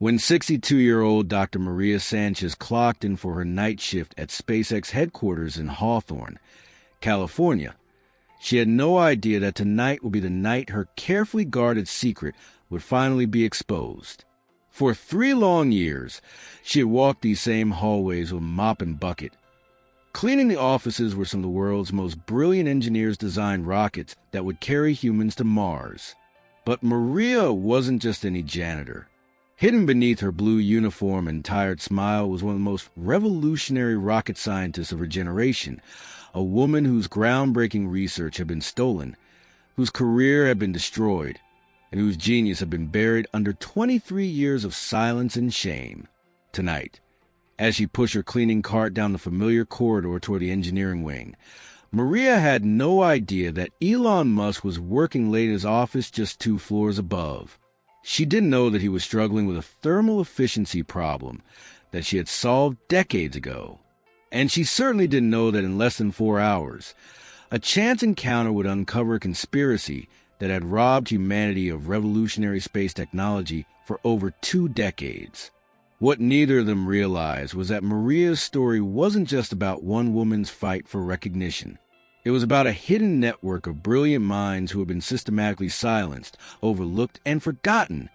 When 62-year-old Dr. Maria Sanchez clocked in for her night shift at SpaceX headquarters in Hawthorne, California, she had no idea that tonight would be the night her carefully guarded secret would finally be exposed. For 3 long years, she had walked these same hallways with mop and bucket, cleaning the offices where some of the world's most brilliant engineers designed rockets that would carry humans to Mars. But Maria wasn't just any janitor. Hidden beneath her blue uniform and tired smile was one of the most revolutionary rocket scientists of her generation, a woman whose groundbreaking research had been stolen, whose career had been destroyed, and whose genius had been buried under 23 years of silence and shame. Tonight, as she pushed her cleaning cart down the familiar corridor toward the engineering wing, Maria had no idea that Elon Musk was working late in his office just 2 floors above. She didn't know that he was struggling with a thermal efficiency problem that she had solved decades ago. And she certainly didn't know that in less than 4 hours, a chance encounter would uncover a conspiracy that had robbed humanity of revolutionary space technology for over 2 decades. What neither of them realized was that Maria's story wasn't just about one woman's fight for recognition. It was about a hidden network of brilliant minds who had been systematically silenced, overlooked, and forgotten.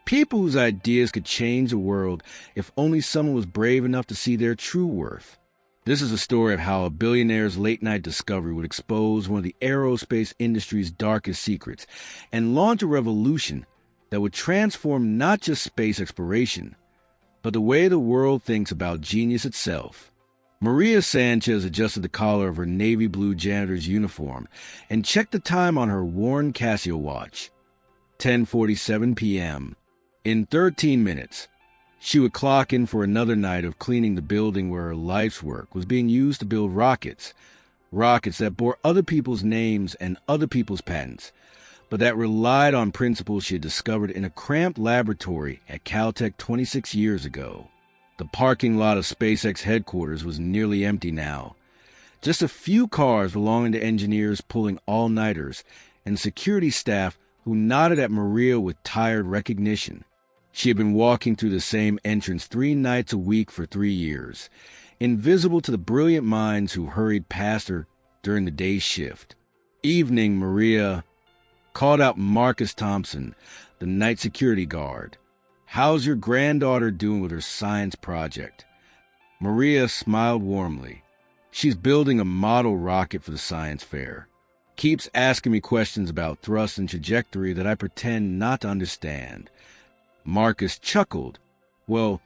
People whose ideas could change the world if only someone was brave enough to see their true worth. This is a story of how a billionaire's late-night discovery would expose one of the aerospace industry's darkest secrets and launch a revolution that would transform not just space exploration, but the way the world thinks about genius itself. Maria Sanchez adjusted the collar of her navy blue janitor's uniform and checked the time on her worn Casio watch. 10:47 p.m. In 13 minutes, she would clock in for another night of cleaning the building where her life's work was being used to build rockets that bore other people's names and other people's patents, but that relied on principles she had discovered in a cramped laboratory at Caltech 26 years ago. The parking lot of SpaceX headquarters was nearly empty now. Just a few cars belonging to engineers pulling all-nighters and security staff who nodded at Maria with tired recognition. She had been walking through the same entrance 3 nights a week for 3 years, invisible to the brilliant minds who hurried past her during the day's shift. Evening, Maria called out Marcus Thompson, the night security guard. "How's your granddaughter doing with her science project?" Maria smiled warmly. "She's building a model rocket for the science fair. Keeps asking me questions about thrust and trajectory that I pretend not to understand." Marcus chuckled. "Well,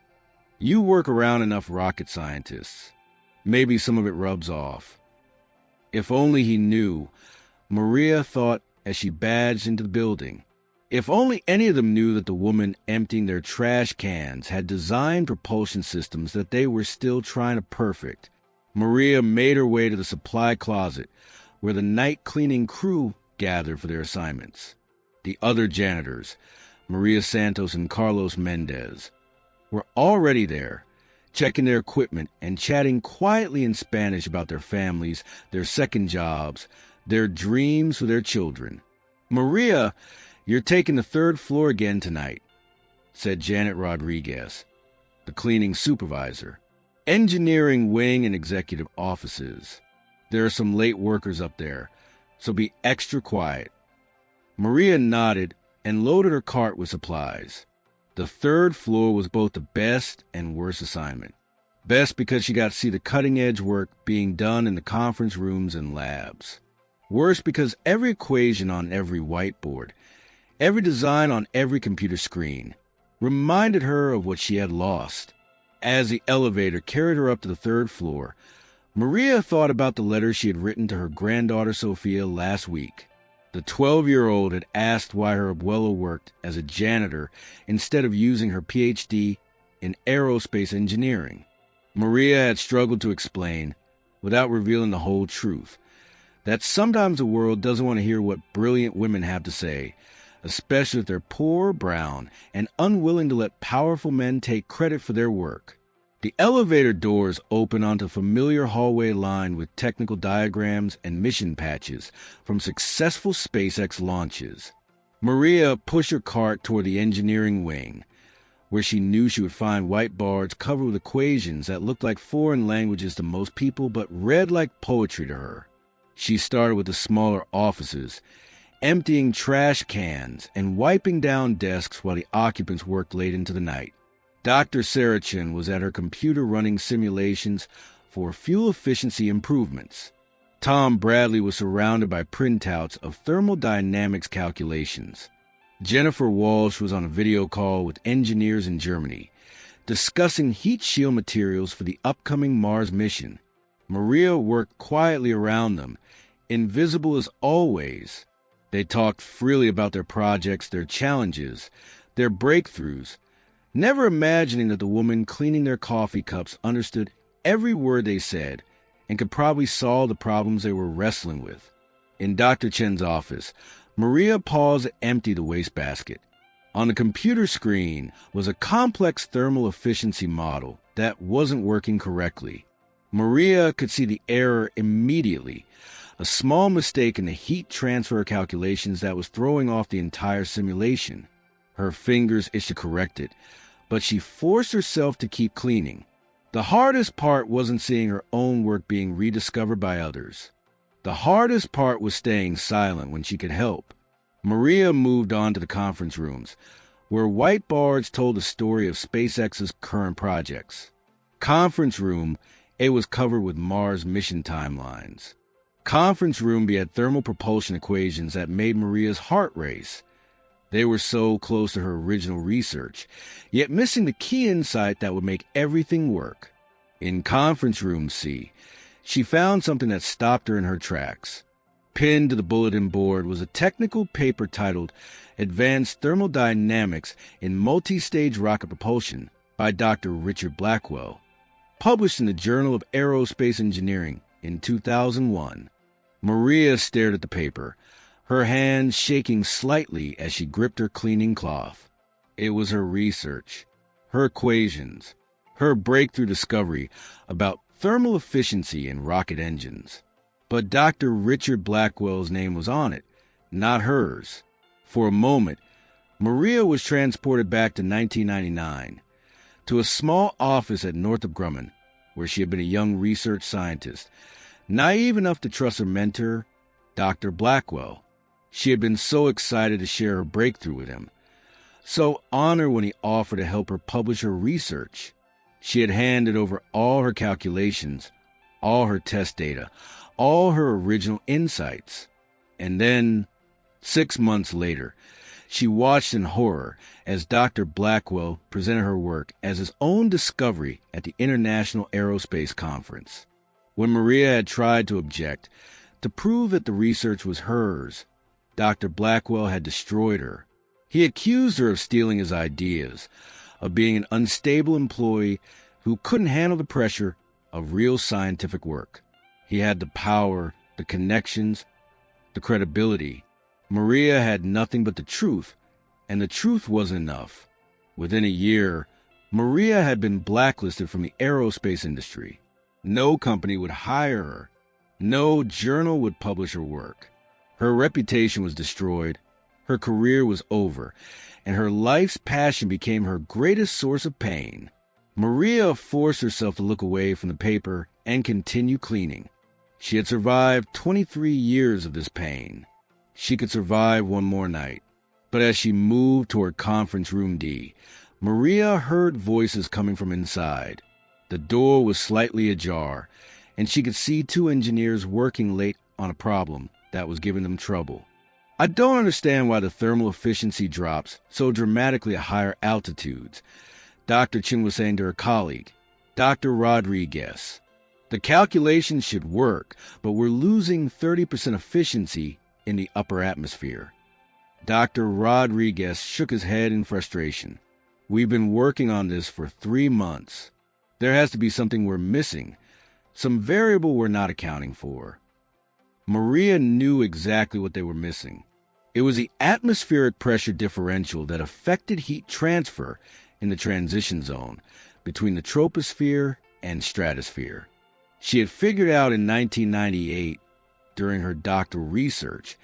you work around enough rocket scientists. Maybe some of it rubs off." If only he knew, Maria thought as she badged into the building. If only any of them knew that the woman emptying their trash cans had designed propulsion systems that they were still trying to perfect. Maria made her way to the supply closet, where the night cleaning crew gathered for their assignments. The other janitors, Maria Santos and Carlos Mendez, were already there, checking their equipment and chatting quietly in Spanish about their families, their second jobs, their dreams for their children. "Maria, you're taking the 3rd floor again tonight," said Janet Rodriguez, the cleaning supervisor. "Engineering wing and executive offices. There are some late workers up there, so be extra quiet." Maria nodded and loaded her cart with supplies. The 3rd floor was both the best and worst assignment. Best because she got to see the cutting-edge work being done in the conference rooms and labs. Worst because every equation on every whiteboard, every design on every computer screen, reminded her of what she had lost. As the elevator carried her up to the 3rd floor, Maria thought about the letter she had written to her granddaughter Sophia last week. The 12-year-old had asked why her abuela worked as a janitor instead of using her PhD in aerospace engineering. Maria had struggled to explain, without revealing the whole truth, that sometimes the world doesn't want to hear what brilliant women have to say, especially if they're poor, brown, and unwilling to let powerful men take credit for their work. The elevator doors open onto a familiar hallway lined with technical diagrams and mission patches from successful SpaceX launches. Maria pushed her cart toward the engineering wing, where she knew she would find whiteboards covered with equations that looked like foreign languages to most people but read like poetry to her. She started with the smaller offices, emptying trash cans and wiping down desks while the occupants worked late into the night. Dr. Sarachin was at her computer running simulations for fuel efficiency improvements. Tom Bradley was surrounded by printouts of thermodynamics calculations. Jennifer Walsh was on a video call with engineers in Germany, discussing heat shield materials for the upcoming Mars mission. Maria worked quietly around them, invisible as always. They talked freely about their projects, their challenges, their breakthroughs, never imagining that the woman cleaning their coffee cups understood every word they said and could probably solve the problems they were wrestling with. In Dr. Chen's office, Maria paused to empty the wastebasket. On the computer screen was a complex thermal efficiency model that wasn't working correctly. Maria could see the error immediately, a small mistake in the heat transfer calculations that was throwing off the entire simulation. Her fingers itched to correct it, but she forced herself to keep cleaning. The hardest part wasn't seeing her own work being rediscovered by others. The hardest part was staying silent when she could help. Maria moved on to the conference rooms, where whiteboards told the story of SpaceX's current projects. Conference room A was covered with Mars mission timelines. Conference room B had thermal propulsion equations that made Maria's heart race. They were so close to her original research, yet missing the key insight that would make everything work. In conference room C, she found something that stopped her in her tracks. Pinned to the bulletin board was a technical paper titled Advanced Thermodynamics in Multi-Stage Rocket Propulsion by Dr. Richard Blackwell, published in the Journal of Aerospace Engineering in 2001. Maria stared at the paper, her hands shaking slightly as she gripped her cleaning cloth. It was her research, her equations, her breakthrough discovery about thermal efficiency in rocket engines. But Dr. Richard Blackwell's name was on it, not hers. For a moment, Maria was transported back to 1999, to a small office at Northrop Grumman, where she had been a young research scientist, naive enough to trust her mentor, Dr. Blackwell. She had been so excited to share her breakthrough with him, so honored when he offered to help her publish her research. She had handed over all her calculations, all her test data, all her original insights. And then, 6 months later, she watched in horror as Dr. Blackwell presented her work as his own discovery at the International Aerospace Conference. When Maria had tried to object, to prove that the research was hers, Dr. Blackwell had destroyed her. He accused her of stealing his ideas, of being an unstable employee who couldn't handle the pressure of real scientific work. He had the power, the connections, the credibility. Maria had nothing but the truth, and the truth wasn't enough. Within a year, Maria had been blacklisted from the aerospace industry. No company would hire her. No journal would publish her work. Her reputation was destroyed, her career was over, and her life's passion became her greatest source of pain. Maria forced herself to look away from the paper and continue cleaning. She had survived 23 years of this pain. She could survive one more night. But as she moved toward Conference Room D, Maria heard voices coming from inside. The door was slightly ajar, and she could see 2 engineers working late on a problem that was giving them trouble. I don't understand why the thermal efficiency drops so dramatically at higher altitudes, Dr. Chen was saying to her colleague, Dr. Rodriguez. The calculations should work, but we're losing 30% efficiency in the upper atmosphere. Dr. Rodriguez shook his head in frustration. We've been working on this for 3 months. There has to be something we're missing, some variable we're not accounting for. Maria knew exactly what they were missing. It was the atmospheric pressure differential that affected heat transfer in the transition zone between the troposphere and stratosphere. She had figured out in 1998 during her doctoral research,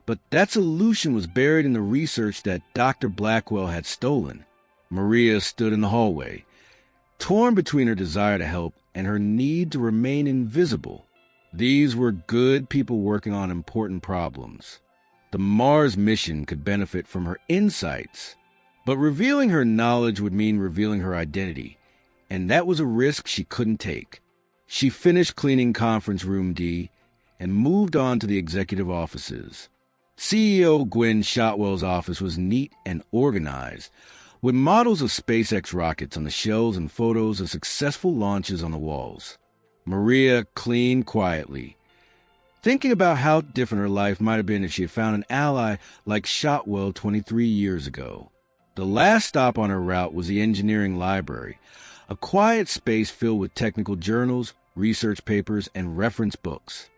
but that solution was buried in the research that Dr. Blackwell had stolen. Maria stood in the hallway, torn between her desire to help and her need to remain invisible. These were good people working on important problems. The Mars mission could benefit from her insights, but revealing her knowledge would mean revealing her identity, and that was a risk she couldn't take. She finished cleaning Conference Room D and moved on to the executive offices. CEO Gwynne Shotwell's office was neat and organized, with models of SpaceX rockets on the shelves and photos of successful launches on the walls. Maria cleaned quietly, thinking about how different her life might have been if she had found an ally like Shotwell 23 years ago. The last stop on her route was the engineering library, a quiet space filled with technical journals, research papers, and reference books.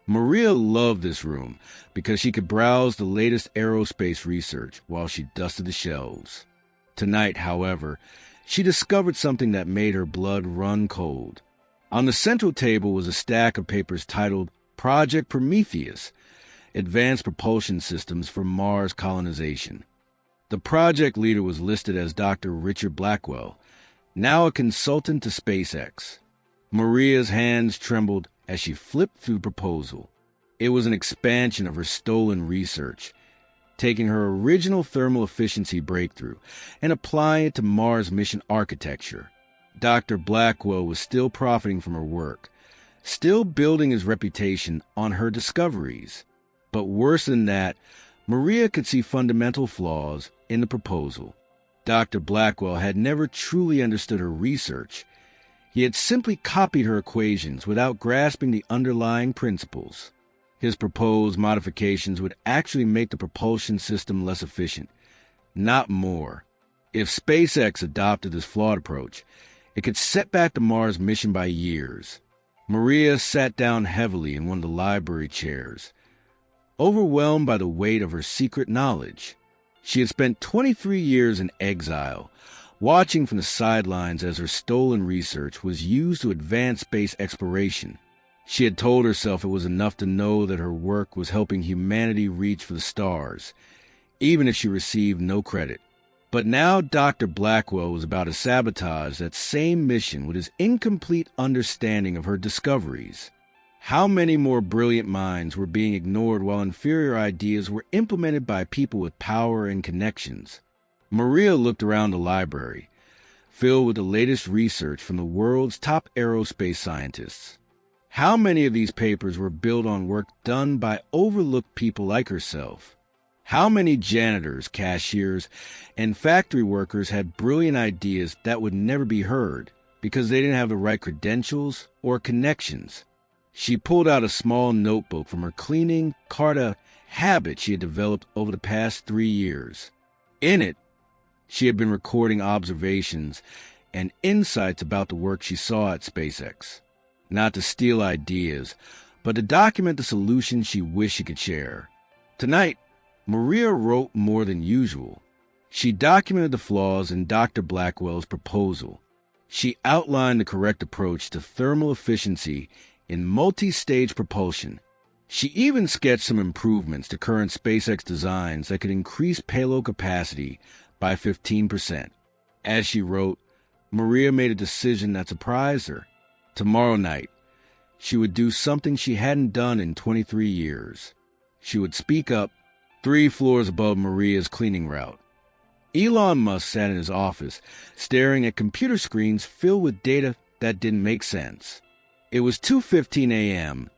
Maria loved this room because she could browse the latest aerospace research while she dusted the shelves. Tonight, however, she discovered something that made her blood run cold. On the central table was a stack of papers titled Project Prometheus, Advanced Propulsion Systems for Mars Colonization. The project leader was listed as Dr. Richard Blackwell, now a consultant to SpaceX. Maria's hands trembled as she flipped through the proposal. It was an expansion of her stolen research, taking her original thermal efficiency breakthrough and applying it to Mars mission architecture. Dr. Blackwell was still profiting from her work, still building his reputation on her discoveries. But worse than that, Maria could see fundamental flaws in the proposal. Dr. Blackwell had never truly understood her research. He had simply copied her equations without grasping the underlying principles. His proposed modifications would actually make the propulsion system less efficient, not more. If SpaceX adopted this flawed approach, it could set back the Mars mission by years. Maria sat down heavily in one of the library chairs, overwhelmed by the weight of her secret knowledge. She had spent 23 years in exile, watching from the sidelines as her stolen research was used to advance space exploration. She had told herself it was enough to know that her work was helping humanity reach for the stars, even if she received no credit. But now Dr. Blackwell was about to sabotage that same mission with his incomplete understanding of her discoveries. How many more brilliant minds were being ignored while inferior ideas were implemented by people with power and connections? Maria looked around the library, filled with the latest research from the world's top aerospace scientists. How many of these papers were built on work done by overlooked people like herself? How many janitors, cashiers, and factory workers had brilliant ideas that would never be heard because they didn't have the right credentials or connections? She pulled out a small notebook from her cleaning Carta habit she had developed over the past 3 years. In it, she had been recording observations and insights about the work she saw at SpaceX. Not to steal ideas, but to document the solutions she wished she could share. Tonight, Maria wrote more than usual. She documented the flaws in Dr. Blackwell's proposal. She outlined the correct approach to thermal efficiency in multi-stage propulsion. She even sketched some improvements to current SpaceX designs that could increase payload capacity by 15%. As she wrote, Maria made a decision that surprised her. Tomorrow night, she would do something she hadn't done in 23 years. She would speak up 3 floors above Maria's cleaning route. Elon Musk sat in his office, staring at computer screens filled with data that didn't make sense. It was 2:15 a.m.,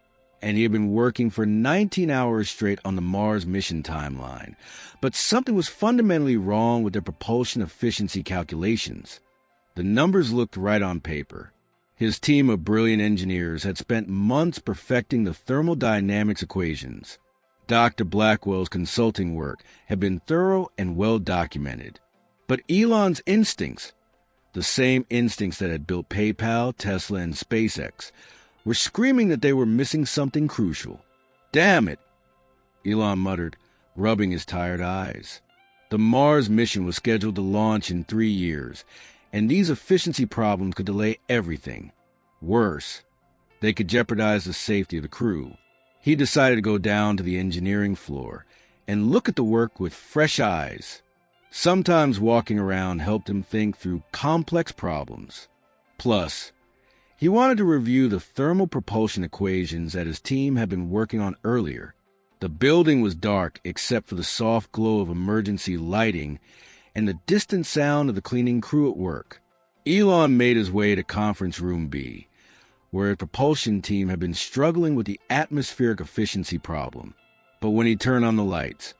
and he had been working for 19 hours straight on the Mars mission timeline. But something was fundamentally wrong with their propulsion efficiency calculations. The numbers looked right on paper. His team of brilliant engineers had spent months perfecting the thermodynamics equations. Dr. Blackwell's consulting work had been thorough and well documented. But Elon's instincts, the same instincts that had built PayPal, Tesla, and SpaceX, were screaming that they were missing something crucial. "Damn it," Elon muttered, rubbing his tired eyes. The Mars mission was scheduled to launch in 3 years, and these efficiency problems could delay everything. Worse, they could jeopardize the safety of the crew. He decided to go down to the engineering floor and look at the work with fresh eyes. Sometimes walking around helped him think through complex problems. Plus, he wanted to review the thermal propulsion equations that his team had been working on earlier. The building was dark except for the soft glow of emergency lighting and the distant sound of the cleaning crew at work. Elon made his way to Conference Room B, where his propulsion team had been struggling with the atmospheric efficiency problem. But when he turned on the lights,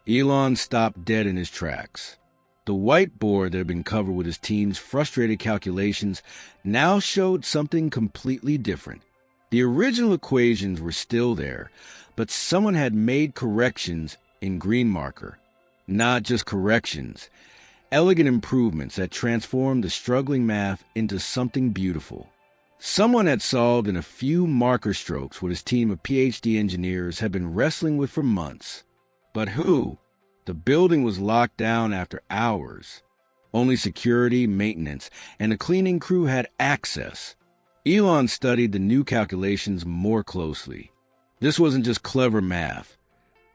Elon stopped dead in his tracks. The whiteboard that had been covered with his team's frustrated calculations now showed something completely different. The original equations were still there, but someone had made corrections in green marker. Not just corrections, elegant improvements that transformed the struggling math into something beautiful. Someone had solved in a few marker strokes what his team of PhD engineers had been wrestling with for months. But who? The building was locked down after hours. Only security, maintenance, and the cleaning crew had access. Elon studied the new calculations more closely. This wasn't just clever math.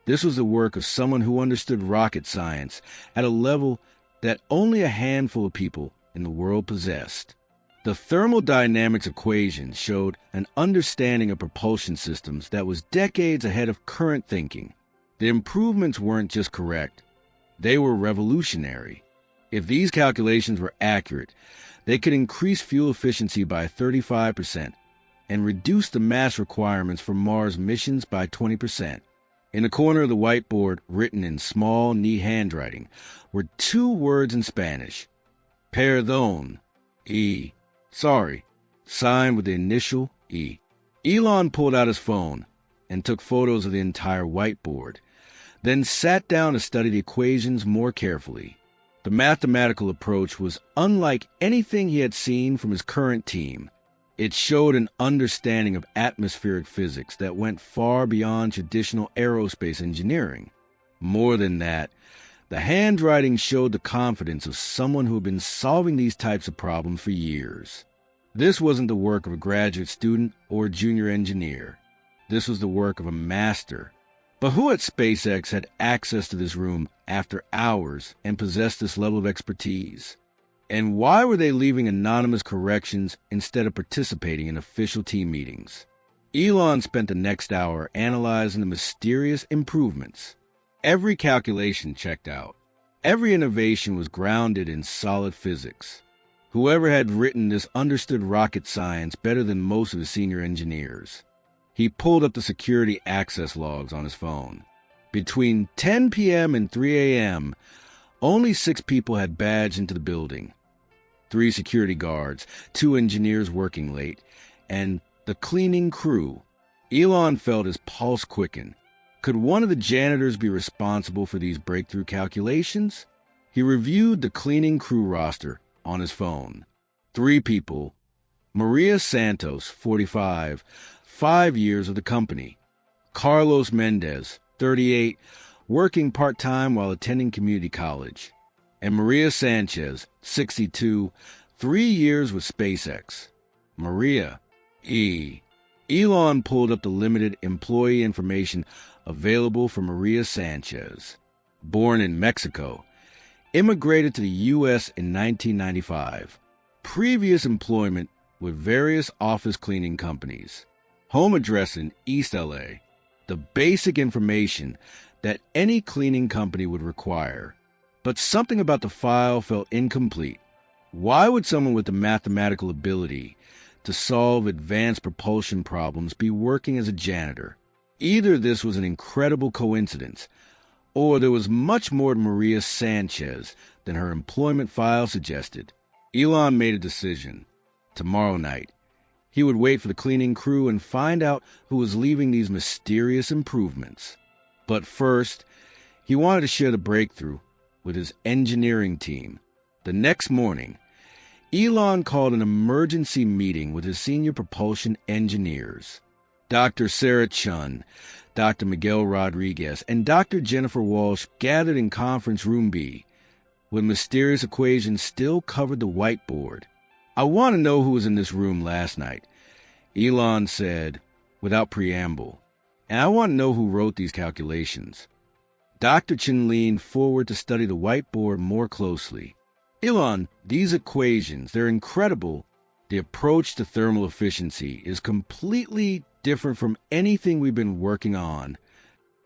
This was the work of someone who understood rocket science at a level that only a handful of people in the world possessed. The thermodynamics equations showed an understanding of propulsion systems that was decades ahead of current thinking. The improvements weren't just correct, they were revolutionary. If these calculations were accurate, they could increase fuel efficiency by 35% and reduce the mass requirements for Mars missions by 20%. In the corner of the whiteboard, written in small, neat handwriting, were two words in Spanish. Perdón. Sorry. Signed with the initial E. Elon pulled out his phone and took photos of the entire whiteboard, then sat down to study the equations more carefully. The mathematical approach was unlike anything he had seen from his current team. It showed an understanding of atmospheric physics that went far beyond traditional aerospace engineering. More than that, the handwriting showed the confidence of someone who had been solving these types of problems for years. This wasn't the work of a graduate student or a junior engineer. This was the work of a master. But who at SpaceX had access to this room after hours and possessed this level of expertise? And why were they leaving anonymous corrections instead of participating in official team meetings? Elon spent the next hour analyzing the mysterious improvements. Every calculation checked out. Every innovation was grounded in solid physics. Whoever had written this understood rocket science better than most of his senior engineers. He pulled up the security access logs on his phone. Between 10 p.m. and 3 a.m., only 6 people had badged into the building. 3 security guards, 2 engineers working late, and the cleaning crew. Elon felt his pulse quicken. Could one of the janitors be responsible for these breakthrough calculations? He reviewed the cleaning crew roster on his phone. 3 people. Maria Santos, 45, 5 years with the company. Carlos Mendez, 38, working part-time while attending community college. And Maria Sanchez, 62, 3 years with SpaceX. Maria. Elon pulled up the limited employee information available for Maria Sanchez. Born in Mexico, immigrated to the U.S. in 1995. Previous employment with various office cleaning companies. Home address in East L.A. The basic information that any cleaning company would require. But something about the file felt incomplete. Why would someone with the mathematical ability to solve advanced propulsion problems be working as a janitor? Either this was an incredible coincidence, or there was much more to Maria Sanchez than her employment file suggested. Elon made a decision. Tomorrow night, he would wait for the cleaning crew and find out who was leaving these mysterious improvements. But first, he wanted to share the breakthrough with his engineering team. The next morning, Elon called an emergency meeting with his senior propulsion engineers. Dr. Sarah Chun, Dr. Miguel Rodriguez, and Dr. Jennifer Walsh gathered in Conference Room B, where mysterious equations still covered the whiteboard. "I want to know who was in this room last night," Elon said, without preamble. "And I want to know who wrote these calculations." Dr. Chen leaned forward to study the whiteboard more closely. Elon, these equations, they're incredible. The approach to thermal efficiency is completely different from anything we've been working on.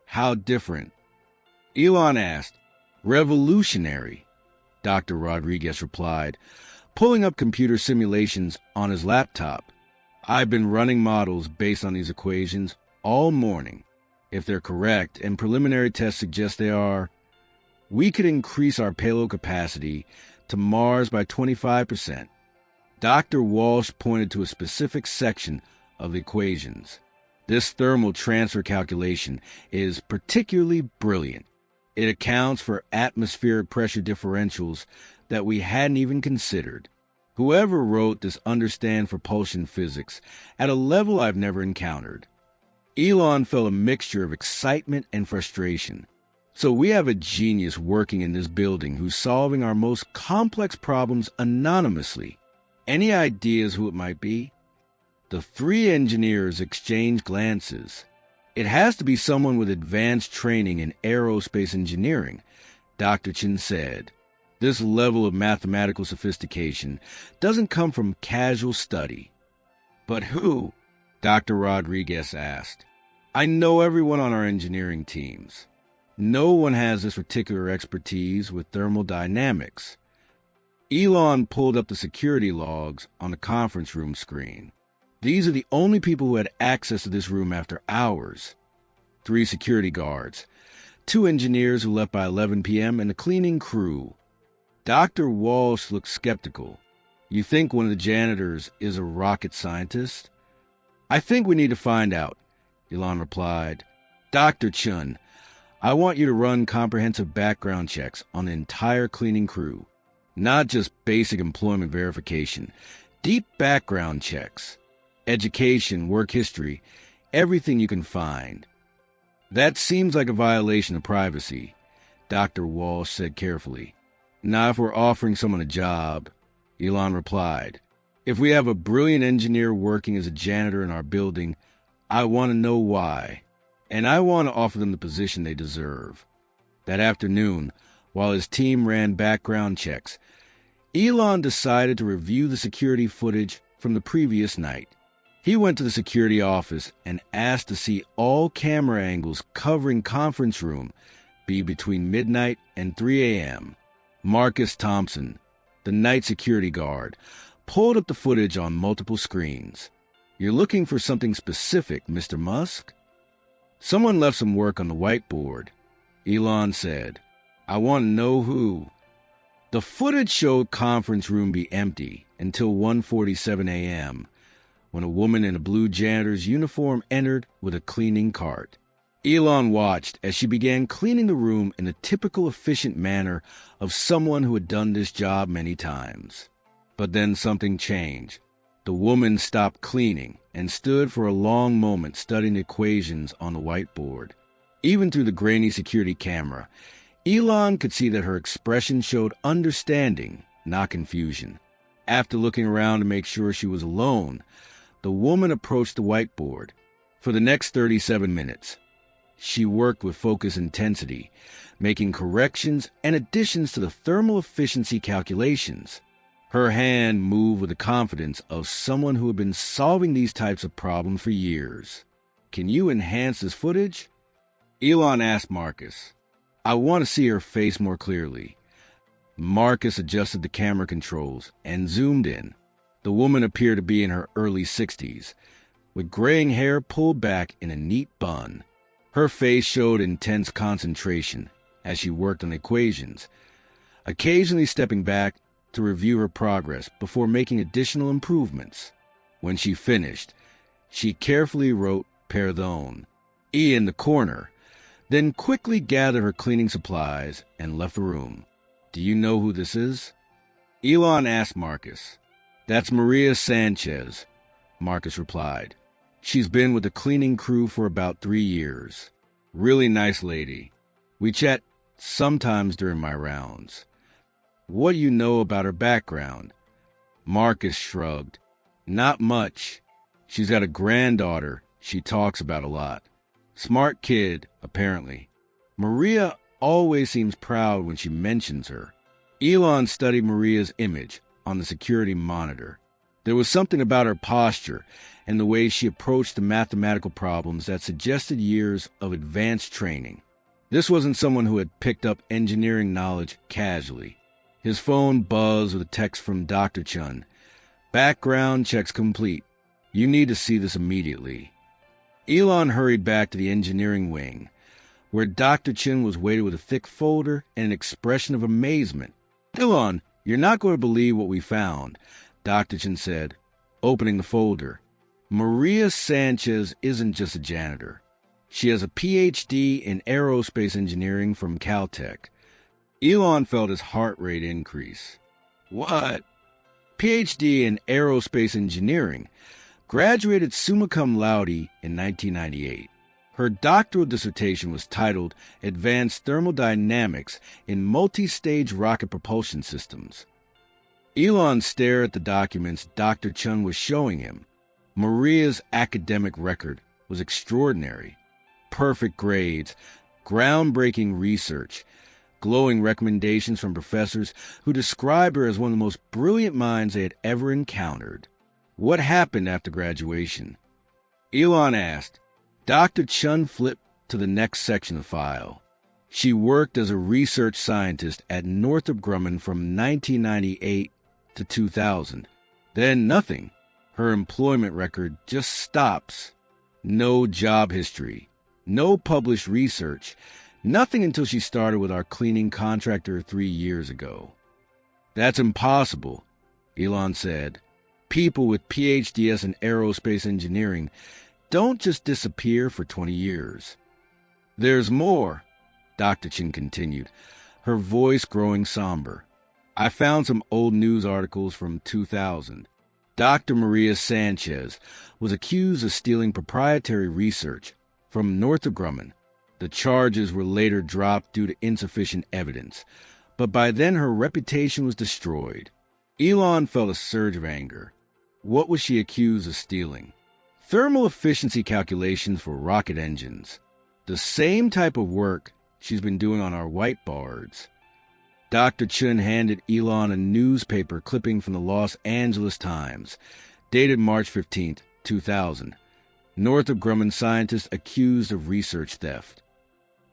How different? Elon asked. Revolutionary, Dr. Rodriguez replied, pulling up computer simulations on his laptop. I've been running models based on these equations all morning. If they're correct, and preliminary tests suggest they are, we could increase our payload capacity to Mars by 25%. Dr. Walsh pointed to a specific section of the equations. This thermal transfer calculation is particularly brilliant. It accounts for atmospheric pressure differentials that we hadn't even considered. Whoever wrote this understands propulsion physics at a level I've never encountered. Elon felt a mixture of excitement and frustration. So we have a genius working in this building who's solving our most complex problems anonymously. Any ideas who it might be? The three engineers exchanged glances. It has to be someone with advanced training in aerospace engineering, Dr. Chen said. This level of mathematical sophistication doesn't come from casual study. But who? Dr. Rodriguez asked. I know everyone on our engineering teams. No one has this particular expertise with thermodynamics. Elon pulled up the security logs on the conference room screen. These are the only people who had access to this room after hours. 3 security guards, 2 engineers who left by 11 p.m., and a cleaning crew. Dr. Walsh looked skeptical. You think one of the janitors is a rocket scientist? I think we need to find out, Elon replied. Dr. Chun, I want you to run comprehensive background checks on the entire cleaning crew. Not just basic employment verification, deep background checks. Education, work history, everything you can find. That seems like a violation of privacy, Dr. Walsh said carefully. Not if we're offering someone a job, Elon replied. If we have a brilliant engineer working as a janitor in our building, I want to know why, and I want to offer them the position they deserve. That afternoon, while his team ran background checks, Elon decided to review the security footage from the previous night. He went to the security office and asked to see all camera angles covering conference room be between midnight and 3 a.m. Marcus Thompson, the night security guard, pulled up the footage on multiple screens. You're looking for something specific, Mr. Musk? Someone left some work on the whiteboard, Elon said. I want to know who. The footage showed conference room be empty until 1:47 a.m., when a woman in a blue janitor's uniform entered with a cleaning cart. Elon watched as she began cleaning the room in the typical efficient manner of someone who had done this job many times. But then something changed. The woman stopped cleaning and stood for a long moment studying the equations on the whiteboard. Even through the grainy security camera, Elon could see that her expression showed understanding, not confusion. After looking around to make sure she was alone, the woman approached the whiteboard. For the next 37 minutes, she worked with focused intensity, making corrections and additions to the thermal efficiency calculations. Her hand moved with the confidence of someone who had been solving these types of problems for years. Can you enhance this footage? Elon asked Marcus. I want to see her face more clearly. Marcus adjusted the camera controls and zoomed in. The woman appeared to be in her early 60s, with graying hair pulled back in a neat bun. Her face showed intense concentration as she worked on the equations, occasionally stepping back to review her progress before making additional improvements. When she finished, she carefully wrote "Perdón" in the corner, then quickly gathered her cleaning supplies and left the room. Do you know who this is? Elon asked Marcus. That's Maria Sanchez, Marcus replied. She's been with the cleaning crew for about 3 years. Really nice lady. We chat sometimes during my rounds. What do you know about her background? Marcus shrugged. Not much. She's got a granddaughter she talks about a lot. Smart kid, apparently. Maria always seems proud when she mentions her. Elon studied Maria's image on the security monitor. There was something about her posture and the way she approached the mathematical problems that suggested years of advanced training. This wasn't someone who had picked up engineering knowledge casually. His phone buzzed with a text from Dr. Chun. "Background checks complete. You need to see this immediately." Elon hurried back to the engineering wing, where Dr. Chun was waiting with a thick folder and an expression of amazement. "Elon, you're not going to believe what we found," Dr. Chun said, opening the folder. "Maria Sanchez isn't just a janitor. She has a Ph.D. in aerospace engineering from Caltech." Elon felt his heart rate increase. "What?" "Ph.D. in aerospace engineering. Graduated summa cum laude in 1998. Her doctoral dissertation was titled Advanced Thermodynamics in Multi-Stage Rocket Propulsion Systems." Elon stared at the documents Dr. Chun was showing him. Maria's academic record was extraordinary. Perfect grades, groundbreaking research, glowing recommendations from professors who described her as one of the most brilliant minds they had ever encountered. What happened after graduation? Elon asked. Dr. Chun flipped to the next section of the file. She worked as a research scientist at Northrop Grumman from 1998 to 2000. Then nothing. Her employment record just stops. No job history. No published research. Nothing until she started with our cleaning contractor 3 years ago. "That's impossible," Elon said. "People with PhDs in aerospace engineering don't just disappear for 20 years. "There's more," Dr. Chin continued, her voice growing somber. "I found some old news articles from 2000. Dr. Maria Sanchez was accused of stealing proprietary research from Northrop Grumman. The charges were later dropped due to insufficient evidence, but by then her reputation was destroyed." Elon felt a surge of anger. What was she accused of stealing? Thermal efficiency calculations for rocket engines. The same type of work she's been doing on our whiteboards. Dr. Chun handed Elon a newspaper clipping from the Los Angeles Times, dated March 15, 2000. Northrop Grumman scientists accused of research theft.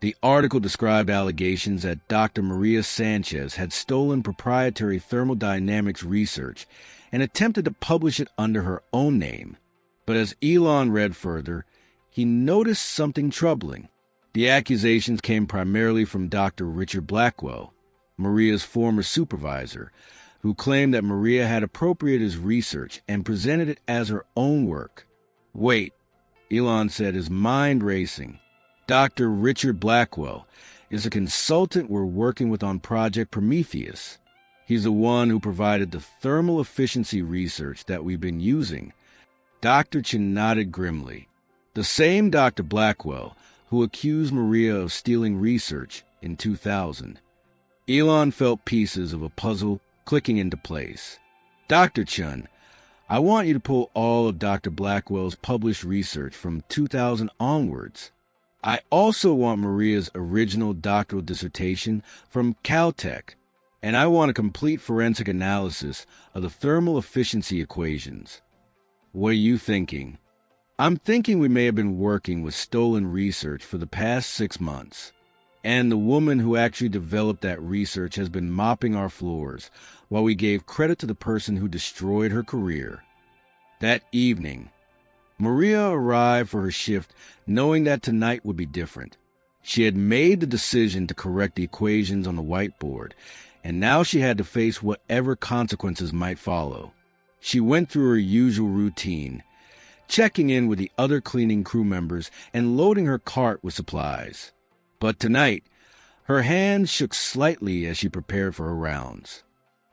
The article described allegations that Dr. Maria Sanchez had stolen proprietary thermodynamics research and attempted to publish it under her own name. But as Elon read further, he noticed something troubling. The accusations came primarily from Dr. Richard Blackwell, Maria's former supervisor, who claimed that Maria had appropriated his research and presented it as her own work. "Wait," Elon said, his mind racing. "Dr. Richard Blackwell is a consultant we're working with on Project Prometheus. He's the one who provided the thermal efficiency research that we've been using." Dr. Chin nodded grimly. "The same Dr. Blackwell who accused Maria of stealing research in 2000. Elon felt pieces of a puzzle clicking into place. "Dr. Chun, I want you to pull all of Dr. Blackwell's published research from 2000 onwards. I also want Maria's original doctoral dissertation from Caltech, and I want a complete forensic analysis of the thermal efficiency equations." "What are you thinking?" "I'm thinking we may have been working with stolen research for the past 6 months. And the woman who actually developed that research has been mopping our floors while we gave credit to the person who destroyed her career." That evening, Maria arrived for her shift knowing that tonight would be different. She had made the decision to correct the equations on the whiteboard, and now she had to face whatever consequences might follow. She went through her usual routine, checking in with the other cleaning crew members and loading her cart with supplies. But tonight, her hands shook slightly as she prepared for her rounds.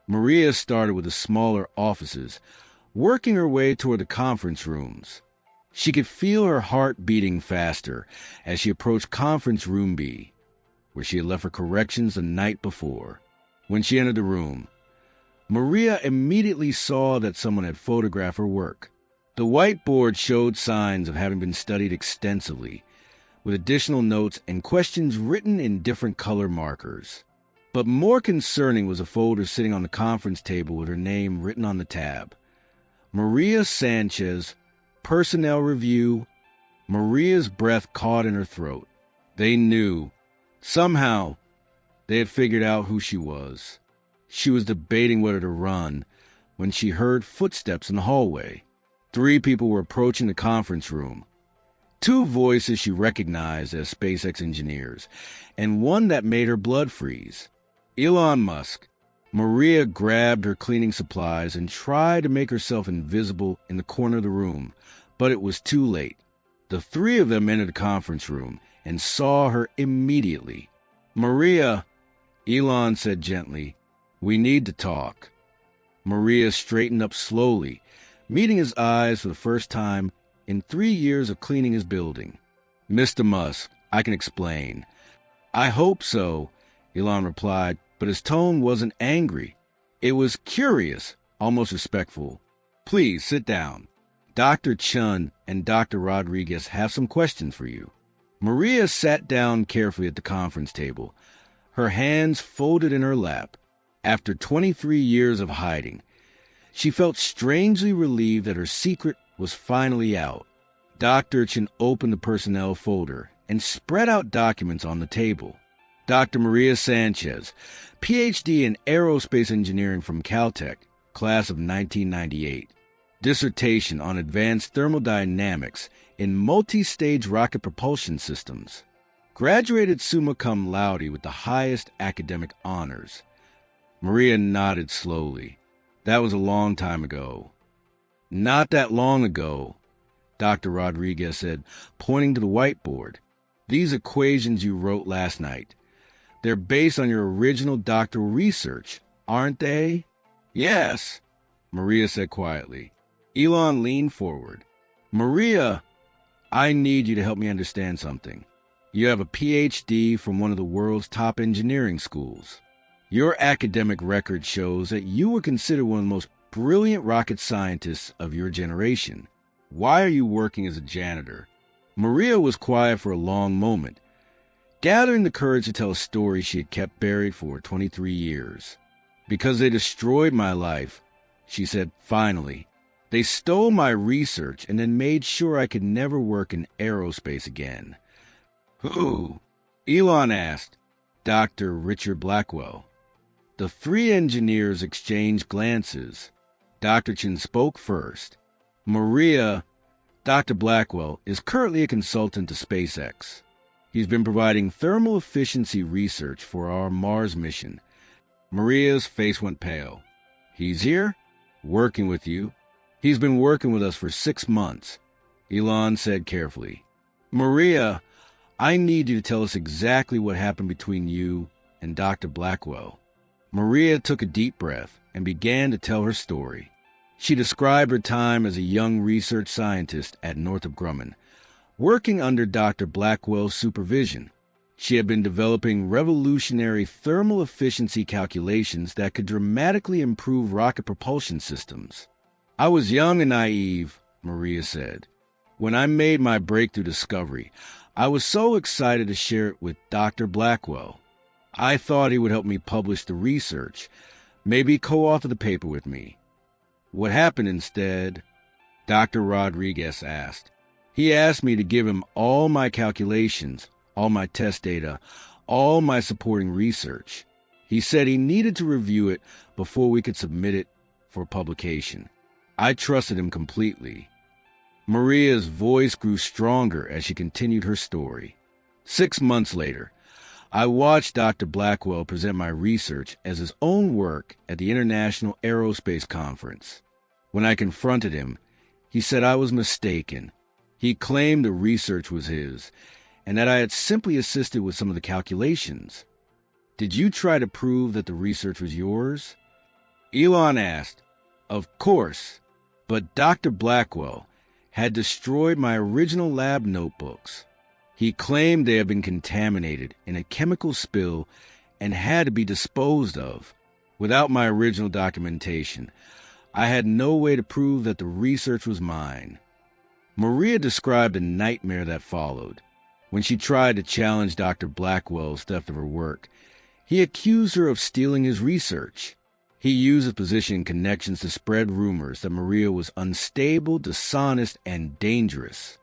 Maria started with the smaller offices, working her way toward the conference rooms. She could feel her heart beating faster as she approached Conference Room B, where she had left her corrections the night before. When she entered the room, Maria immediately saw that someone had photographed her work. The whiteboard showed signs of having been studied extensively, with additional notes and questions written in different color markers. But more concerning was a folder sitting on the conference table with her name written on the tab. Maria Sanchez, Personnel Review. Maria's breath caught in her throat. They knew. Somehow, they had figured out who she was. She was debating whether to run when she heard footsteps in the hallway. 3 people were approaching the conference room. 2 voices she recognized as SpaceX engineers, and one that made her blood freeze. Elon Musk. Maria grabbed her cleaning supplies and tried to make herself invisible in the corner of the room, but it was too late. The 3 of them entered the conference room and saw her immediately. "Maria," Elon said gently, "we need to talk." Maria straightened up slowly, meeting his eyes for the first time in 3 years of cleaning his building. "Mr. Musk, I can explain." "I hope so," Elon replied, but his tone wasn't angry. It was curious, almost respectful. "Please sit down. Dr. Chun and Dr. Rodriguez have some questions for you." Maria sat down carefully at the conference table, her hands folded in her lap. After 23 years of hiding, she felt strangely relieved that her secret was finally out. Dr. Chun opened the personnel folder and spread out documents on the table. Dr. Maria Sanchez, Ph.D. in Aerospace Engineering from Caltech, class of 1998. Dissertation on advanced thermodynamics in multi-stage rocket propulsion systems. Graduated summa cum laude with the highest academic honors. Maria nodded slowly. That was a long time ago. "Not that long ago," Dr. Rodriguez said, pointing to the whiteboard. "These equations you wrote last night, they're based on your original doctoral research, aren't they?" "Yes," Maria said quietly. Elon leaned forward. "Maria, I need you to help me understand something. You have a Ph.D. from one of the world's top engineering schools. Your academic record shows that you were considered one of the most brilliant rocket scientists of your generation. Why are you working as a janitor?" Maria was quiet for a long moment, gathering the courage to tell a story she had kept buried for 23 years. "Because they destroyed my life," she said finally. "They stole my research and then made sure I could never work in aerospace again." "Who?" Elon asked. "Dr. Richard Blackwell." The 3 engineers exchanged glances. Dr. Chin spoke first. "Maria, Dr. Blackwell is currently a consultant to SpaceX. He's been providing thermal efficiency research for our Mars mission." Maria's face went pale. "He's here? Working with you?" "He's been working with us for 6 months," Elon said carefully. "Maria, I need you to tell us exactly what happened between you and Dr. Blackwell." Maria took a deep breath and began to tell her story. She described her time as a young research scientist at Northrop Grumman, working under Dr. Blackwell's supervision. She had been developing revolutionary thermal efficiency calculations that could dramatically improve rocket propulsion systems. "I was young and naive," Maria said. "When I made my breakthrough discovery, I was so excited to share it with Dr. Blackwell. I thought he would help me publish the research, maybe co-author the paper with me. What happened instead?" Dr. Rodriguez asked. "He asked me to give him all my calculations, all my test data, all my supporting research. He said he needed to review it before we could submit it for publication. I trusted him completely." Maria's voice grew stronger as she continued her story. 6 months later, I watched Dr. Blackwell present my research as his own work at the International Aerospace Conference. When I confronted him, he said I was mistaken. He claimed the research was his, and that I had simply assisted with some of the calculations. "Did you try to prove that the research was yours?" Elon asked. "Of course, but Dr. Blackwell had destroyed my original lab notebooks. He claimed they had been contaminated in a chemical spill and had to be disposed of. Without my original documentation, I had no way to prove that the research was mine." Maria described the nightmare that followed. When she tried to challenge Dr. Blackwell's theft of her work, he accused her of stealing his research. He used his position and connections to spread rumors that Maria was unstable, dishonest, and dangerous.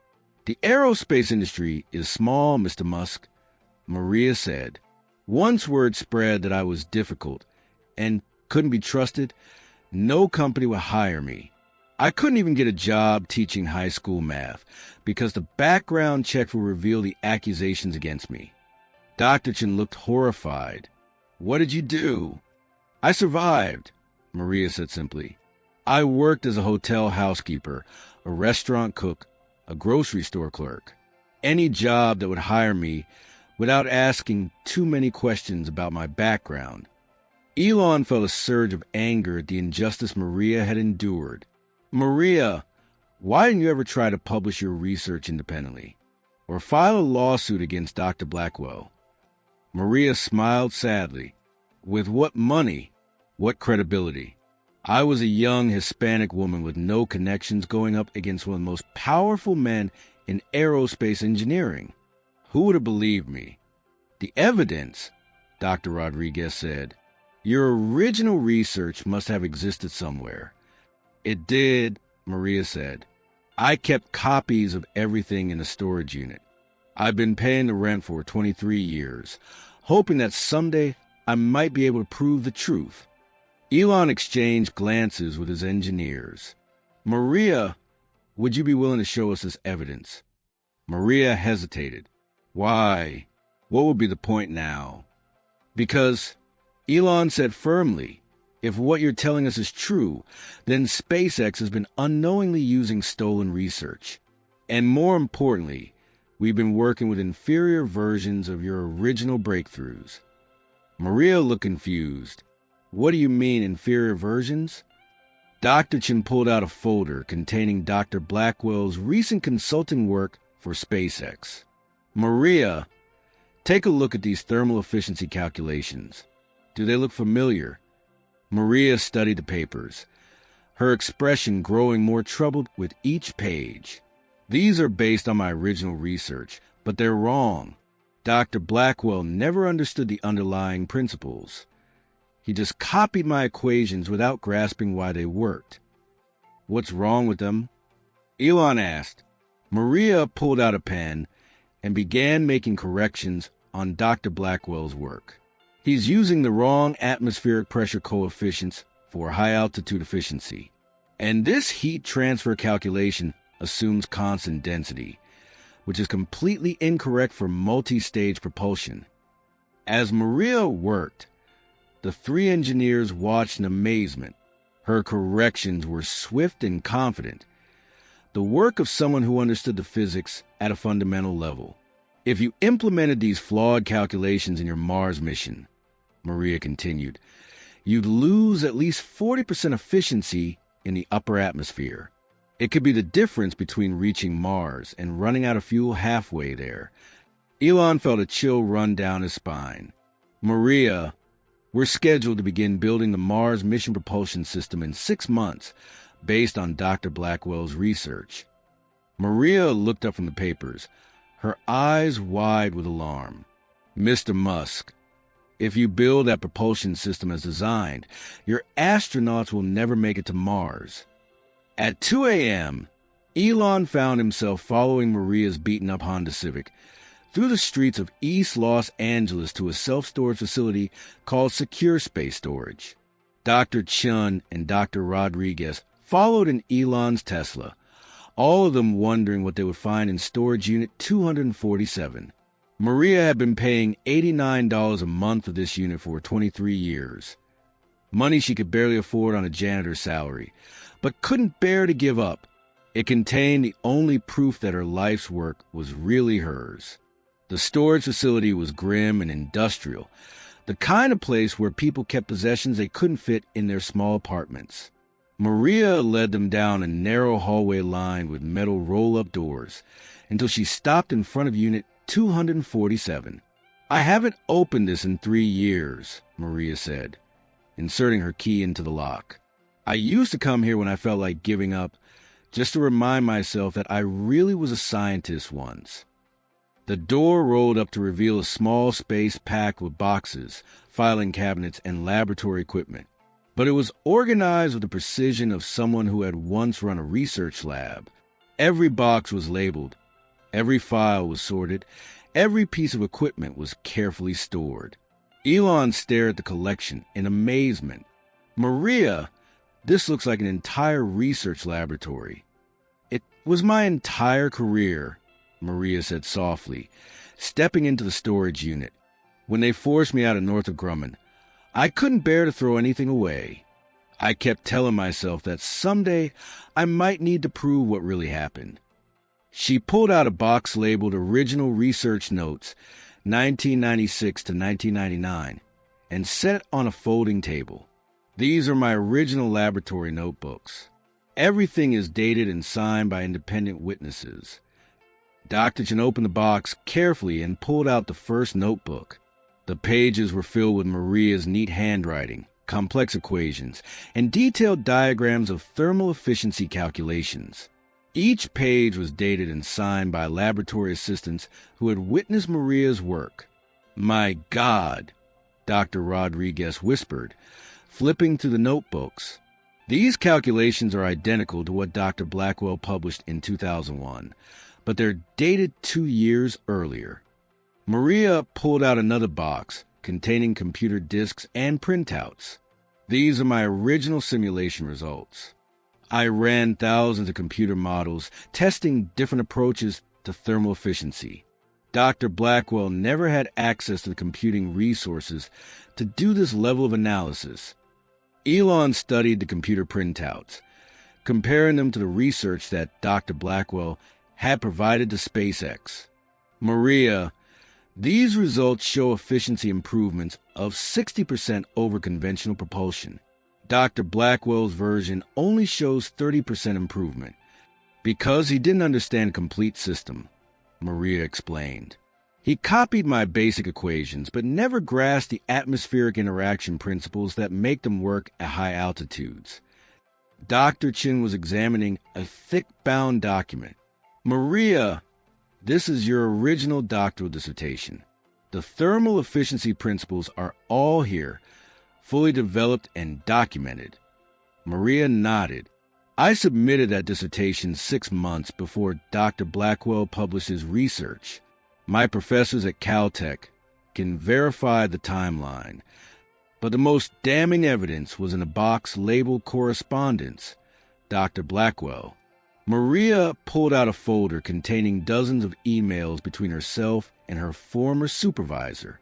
"The aerospace industry is small, Mr. Musk," Maria said. "Once word spread that I was difficult and couldn't be trusted, no company would hire me. I couldn't even get a job teaching high school math because the background check would reveal the accusations against me." Dr. Chen looked horrified. "What did you do?" "I survived," Maria said simply. "I worked as a hotel housekeeper, a restaurant cook, a grocery store clerk. Any job that would hire me without asking too many questions about my background." Elon felt a surge of anger at the injustice Maria had endured. "Maria, why didn't you ever try to publish your research independently? Or file a lawsuit against Dr. Blackwell?" Maria smiled sadly. "With what money? What credibility? I was a young Hispanic woman with no connections going up against one of the most powerful men in aerospace engineering. Who would have believed me?" "The evidence," Dr. Rodriguez said. "Your original research must have existed somewhere." "It did," Maria said. "I kept copies of everything in a storage unit. I've been paying the rent for 23 years, hoping that someday I might be able to prove the truth." Elon exchanged glances with his engineers. "Maria, would you be willing to show us this evidence?" Maria hesitated. "Why? What would be the point now?" "Because," Elon said firmly, "if what you're telling us is true, then SpaceX has been unknowingly using stolen research. And more importantly, we've been working with inferior versions of your original breakthroughs." Maria looked confused. "What do you mean, inferior versions?" Dr. Chen pulled out a folder containing Dr. Blackwell's recent consulting work for SpaceX. "Maria, take a look at these thermal efficiency calculations. Do they look familiar?" Maria studied the papers, her expression growing more troubled with each page. "These are based on my original research, but they're wrong. Dr. Blackwell never understood the underlying principles. He just copied my equations without grasping why they worked." "What's wrong with them?" Elon asked. Maria pulled out a pen and began making corrections on Dr. Blackwell's work. "He's using the wrong atmospheric pressure coefficients for high-altitude efficiency. And this heat transfer calculation assumes constant density, which is completely incorrect for multi-stage propulsion." As Maria worked, the three engineers watched in amazement. Her corrections were swift and confident, the work of someone who understood the physics at a fundamental level. "If you implemented these flawed calculations in your Mars mission," Maria continued, "you'd lose at least 40% efficiency in the upper atmosphere. It could be the difference between reaching Mars and running out of fuel halfway there." Elon felt a chill run down his spine. "Maria, we're scheduled to begin building the Mars mission propulsion system in 6 months, based on Dr. Blackwell's research." Maria looked up from the papers, her eyes wide with alarm. "Mr. Musk, if you build that propulsion system as designed, your astronauts will never make it to Mars." At 2 a.m., Elon found himself following Maria's beaten-up Honda Civic through the streets of East Los Angeles to a self-storage facility called Secure Space Storage. Dr. Chen and Dr. Rodriguez followed in Elon's Tesla, all of them wondering what they would find in storage unit 247. Maria had been paying $89 a month for this unit for 23 years. Money she could barely afford on a janitor's salary, but couldn't bear to give up. It contained the only proof that her life's work was really hers. The storage facility was grim and industrial, the kind of place where people kept possessions they couldn't fit in their small apartments. Maria led them down a narrow hallway lined with metal roll-up doors until she stopped in front of Unit 247. "I haven't opened this in 3 years, Maria said, inserting her key into the lock. "I used to come here when I felt like giving up, just to remind myself that I really was a scientist once." The door rolled up to reveal a small space packed with boxes, filing cabinets, and laboratory equipment. But it was organized with the precision of someone who had once run a research lab. Every box was labeled. Every file was sorted. Every piece of equipment was carefully stored. Elon stared at the collection in amazement. "Maria, this looks like an entire research laboratory." "It was my entire career," Maria said softly, stepping into the storage unit. "When they forced me out of Northrop Grumman, I couldn't bear to throw anything away. I kept telling myself that someday I might need to prove what really happened." She pulled out a box labeled Original Research Notes, 1996 to 1999, and set it on a folding table. "These are my original laboratory notebooks. Everything is dated and signed by independent witnesses." Dr. Chen opened the box carefully and pulled out the first notebook. The pages were filled with Maria's neat handwriting, complex equations, and detailed diagrams of thermal efficiency calculations. Each page was dated and signed by laboratory assistants who had witnessed Maria's work. "My God," Dr. Rodriguez whispered, flipping through the notebooks. "These calculations are identical to what Dr. Blackwell published in 2001, but they're dated 2 years earlier." Maria pulled out another box containing computer disks and printouts. "These are my original simulation results. I ran thousands of computer models, testing different approaches to thermal efficiency. Dr. Blackwell never had access to the computing resources to do this level of analysis." Elon studied the computer printouts, comparing them to the research that Dr. Blackwell had provided to SpaceX. "Maria, these results show efficiency improvements of 60% over conventional propulsion. Dr. Blackwell's version only shows 30% improvement because he didn't understand complete system," Maria explained. "He copied my basic equations, but never grasped the atmospheric interaction principles that make them work at high altitudes." Dr. Chen was examining a thick-bound document. "Maria, this is your original doctoral dissertation. The thermal efficiency principles are all here, fully developed and documented." Maria nodded. "I submitted that dissertation 6 months before Dr. Blackwell published his research. My professors at Caltech can verify the timeline. But the most damning evidence was in a box labeled Correspondence, Dr. Blackwell." Maria pulled out a folder containing dozens of emails between herself and her former supervisor.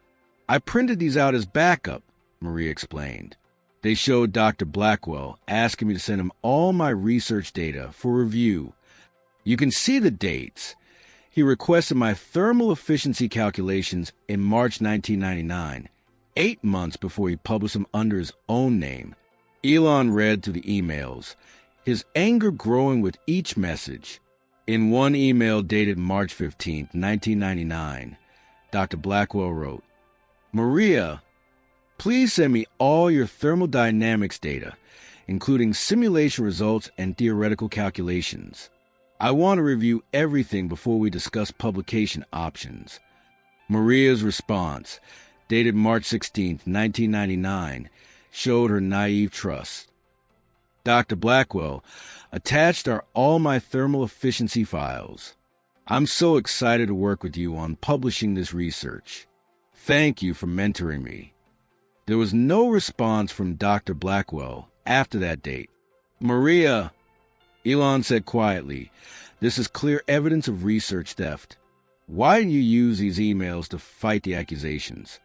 "I printed these out as backup," Maria explained. "They showed Dr. Blackwell asking me to send him all my research data for review. You can see the dates. He requested my thermal efficiency calculations in March 1999, 8 months before he published them under his own name." Elon read through the emails, his anger growing with each message. In one email dated March 15, 1999, Dr. Blackwell wrote, "Maria, please send me all your thermodynamics data, including simulation results and theoretical calculations. I want to review everything before we discuss publication options." Maria's response, dated March 16, 1999, showed her naive trust. "Dr. Blackwell, attached are all my thermal efficiency files. I'm so excited to work with you on publishing this research. Thank you for mentoring me." There was no response from Dr. Blackwell after that date. "Maria," Elon said quietly, "this is clear evidence of research theft. Why didn't you use these emails to fight the accusations?"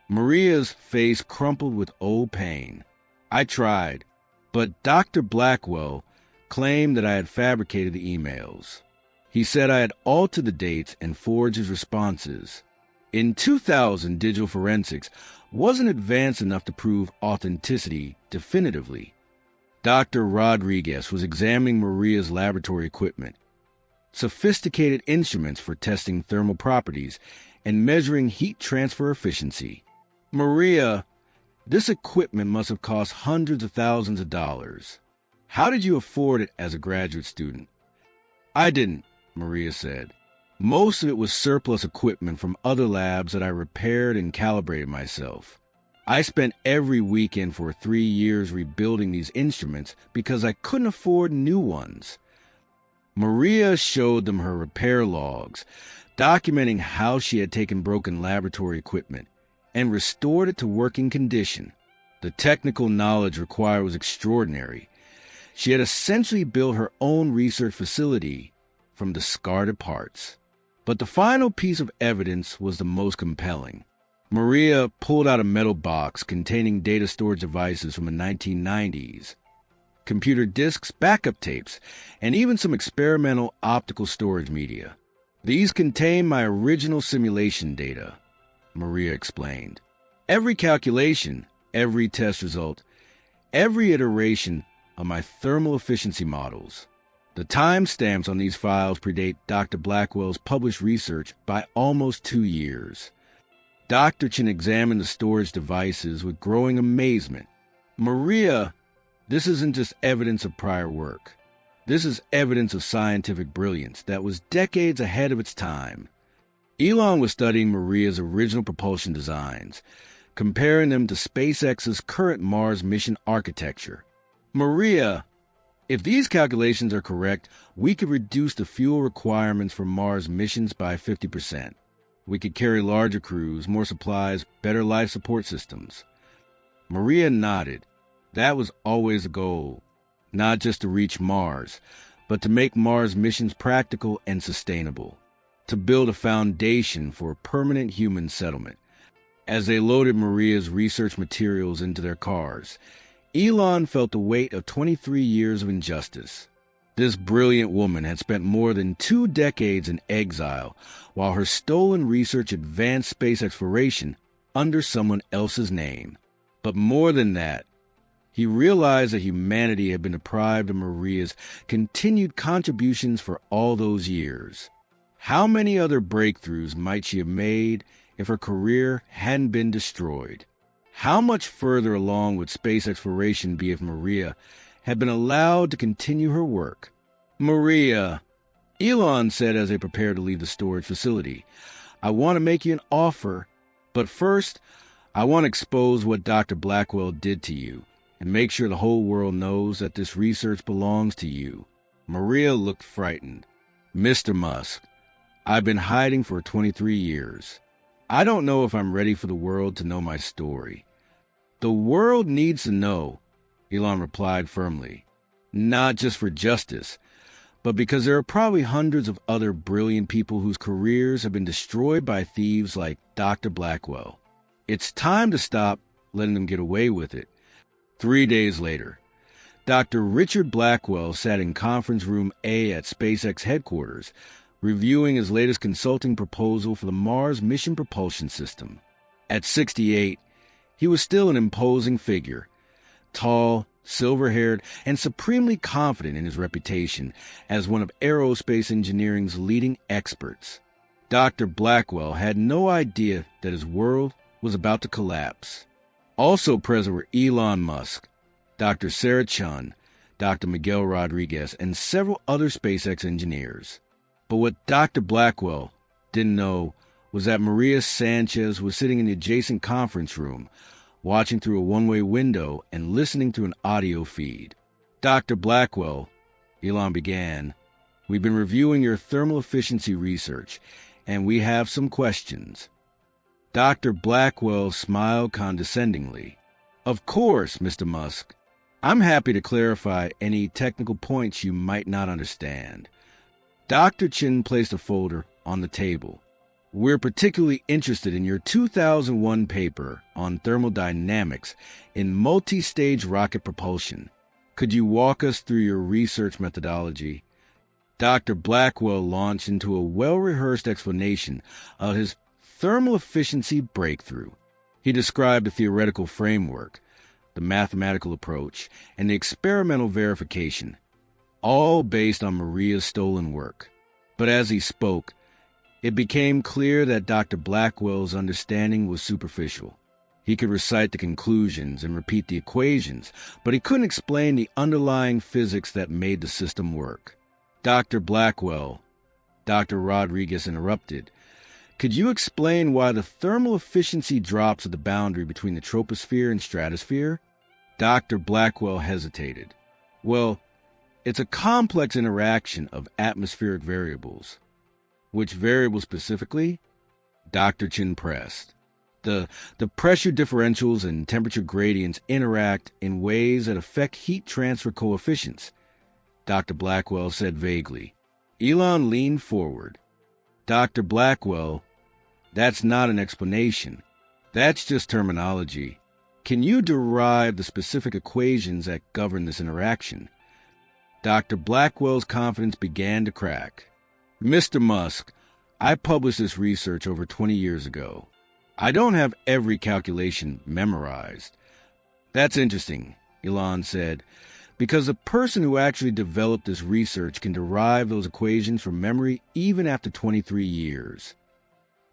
Maria's face crumpled with old pain. "I tried, but Dr. Blackwell claimed that I had fabricated the emails. He said I had altered the dates and forged his responses. In 2000, digital forensics wasn't advanced enough to prove authenticity definitively." Dr. Rodriguez was examining Maria's laboratory equipment, sophisticated instruments for testing thermal properties and measuring heat transfer efficiency. "Maria, this equipment must have cost hundreds of thousands of dollars. How did you afford it as a graduate student?" "I didn't," Maria said. Most of it was surplus equipment from other labs that I repaired and calibrated myself. I spent every weekend for 3 years rebuilding these instruments because I couldn't afford new ones. Maria showed them her repair logs, documenting how she had taken broken laboratory equipment and restored it to working condition. The technical knowledge required was extraordinary. She had essentially built her own research facility from discarded parts. But the final piece of evidence was the most compelling. Maria pulled out a metal box containing data storage devices from the 1990s, computer disks, backup tapes, and even some experimental optical storage media. These contain my original simulation data, Maria explained. Every calculation, every test result, every iteration of my thermal efficiency models. The timestamps on these files predate Dr. Blackwell's published research by almost 2 years. Dr. Chen examined the storage devices with growing amazement. Maria, this isn't just evidence of prior work. This is evidence of scientific brilliance that was decades ahead of its time. Elon was studying Maria's original propulsion designs, comparing them to SpaceX's current Mars mission architecture. Maria, if these calculations are correct, we could reduce the fuel requirements for Mars missions by 50%. We could carry larger crews, more supplies, better life support systems. Maria nodded. That was always the goal, not just to reach Mars, but to make Mars missions practical and sustainable, to build a foundation for permanent human settlement. As they loaded Maria's research materials into their cars, Elon felt the weight of 23 years of injustice. This brilliant woman had spent more than 2 decades in exile, while her stolen research advanced space exploration under someone else's name. But more than that, he realized that humanity had been deprived of Maria's continued contributions for all those years. How many other breakthroughs might she have made if her career hadn't been destroyed? How much further along would space exploration be if Maria had been allowed to continue her work? Maria, Elon said as they prepared to leave the storage facility, I want to make you an offer, but first, I want to expose what Dr. Blackwell did to you and make sure the whole world knows that this research belongs to you. Maria looked frightened. Mr. Musk, I've been hiding for 23 years. I don't know if I'm ready for the world to know my story. The world needs to know, Elon replied firmly, not just for justice, but because there are probably hundreds of other brilliant people whose careers have been destroyed by thieves like Dr. Blackwell. It's time to stop letting them get away with it. 3 days later, Dr. Richard Blackwell sat in Conference Room A at SpaceX headquarters, reviewing his latest consulting proposal for the Mars mission propulsion system. At 68, he was still an imposing figure, tall, silver-haired, and supremely confident in his reputation as one of aerospace engineering's leading experts. Dr. Blackwell had no idea that his world was about to collapse. Also present were Elon Musk, Dr. Sarah Chun, Dr. Miguel Rodriguez, and several other SpaceX engineers. But what Dr. Blackwell didn't know was that Maria Sanchez was sitting in the adjacent conference room, watching through a one-way window and listening to an audio feed. Dr. Blackwell, Elon began, we've been reviewing your thermal efficiency research, and we have some questions. Dr. Blackwell smiled condescendingly. Of course, Mr. Musk. I'm happy to clarify any technical points you might not understand. Dr. Chen placed a folder on the table. We're particularly interested in your 2001 paper on thermodynamics in multi-stage rocket propulsion. Could you walk us through your research methodology? Dr. Blackwell launched into a well-rehearsed explanation of his thermal efficiency breakthrough. He described the theoretical framework, the mathematical approach, and the experimental verification, all based on Maria's stolen work. But as he spoke, it became clear that Dr. Blackwell's understanding was superficial. He could recite the conclusions and repeat the equations, but he couldn't explain the underlying physics that made the system work. Dr. Blackwell, Dr. Rodriguez interrupted. Could you explain why the thermal efficiency drops at the boundary between the troposphere and stratosphere? Dr. Blackwell hesitated. Well, it's a complex interaction of atmospheric variables. Which variables specifically? Dr. Chin pressed. The pressure differentials and temperature gradients interact in ways that affect heat transfer coefficients, Dr. Blackwell said vaguely. Elon leaned forward. Dr. Blackwell, that's not an explanation. That's just terminology. Can you derive the specific equations that govern this interaction? Dr. Blackwell's confidence began to crack. Mr. Musk, I published this research over 20 years ago. I don't have every calculation memorized. That's interesting, Elon said, because the person who actually developed this research can derive those equations from memory even after 23 years.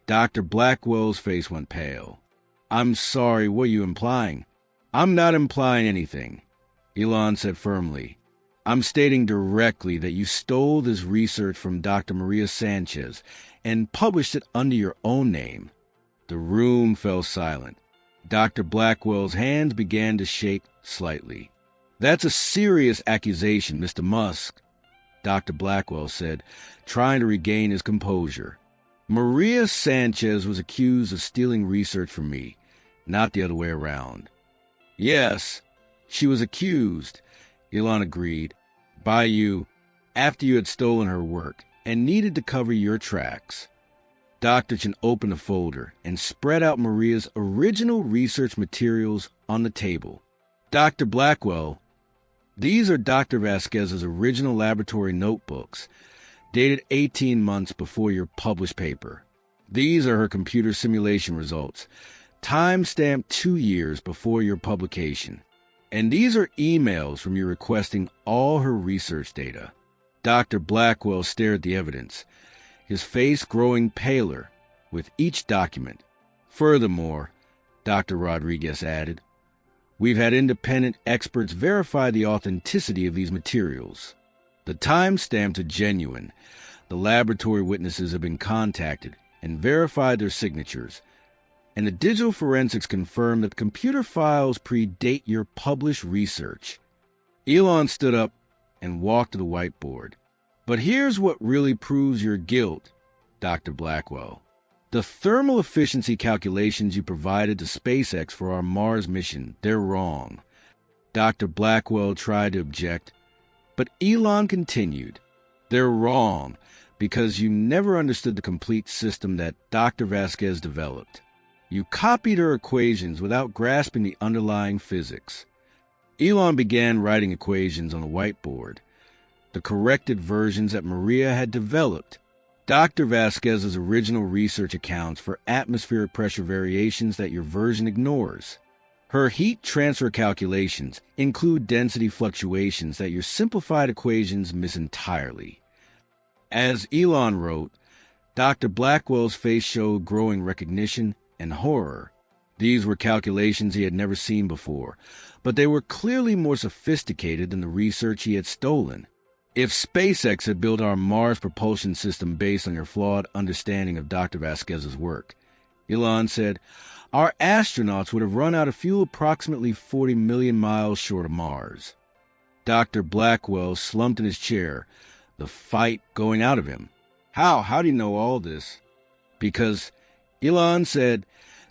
Dr. Blackwell's face went pale. I'm sorry, what are you implying? I'm not implying anything, Elon said firmly. I'm stating directly that you stole this research from Dr. Maria Sanchez and published it under your own name. The room fell silent. Dr. Blackwell's hands began to shake slightly. That's a serious accusation, Mr. Musk, Dr. Blackwell said, trying to regain his composure. Maria Sanchez was accused of stealing research from me, not the other way around. Yes, she was accused, Elon agreed, by you after you had stolen her work and needed to cover your tracks. Dr. Chen opened a folder and spread out Maria's original research materials on the table. Dr. Blackwell, these are Dr. Vasquez's original laboratory notebooks, dated 18 months before your published paper. These are her computer simulation results, time-stamped 2 years before your publication. And these are emails from you requesting all her research data. Dr. Blackwell stared at the evidence, his face growing paler with each document. Furthermore, Dr. Rodriguez added, we've had independent experts verify the authenticity of these materials. The timestamps are genuine. The laboratory witnesses have been contacted and verified their signatures, and the digital forensics confirm that the computer files predate your published research. Elon stood up and walked to the whiteboard. But here's what really proves your guilt, Dr. Blackwell. The thermal efficiency calculations you provided to SpaceX for our Mars mission, they're wrong. Dr. Blackwell tried to object, but Elon continued. They're wrong because you never understood the complete system that Dr. Vasquez developed. You copied her equations without grasping the underlying physics. Elon began writing equations on the whiteboard, the corrected versions that Maria had developed. Dr. Vasquez's original research accounts for atmospheric pressure variations that your version ignores. Her heat transfer calculations include density fluctuations that your simplified equations miss entirely. As Elon wrote, Dr. Blackwell's face showed growing recognition and horror. These were calculations he had never seen before, but they were clearly more sophisticated than the research he had stolen. If SpaceX had built our Mars propulsion system based on your flawed understanding of Dr. Vasquez's work, Elon said, our astronauts would have run out of fuel approximately 40 million miles short of Mars. Dr. Blackwell slumped in his chair, the fight going out of him. How do you know all this? Because, Elon said,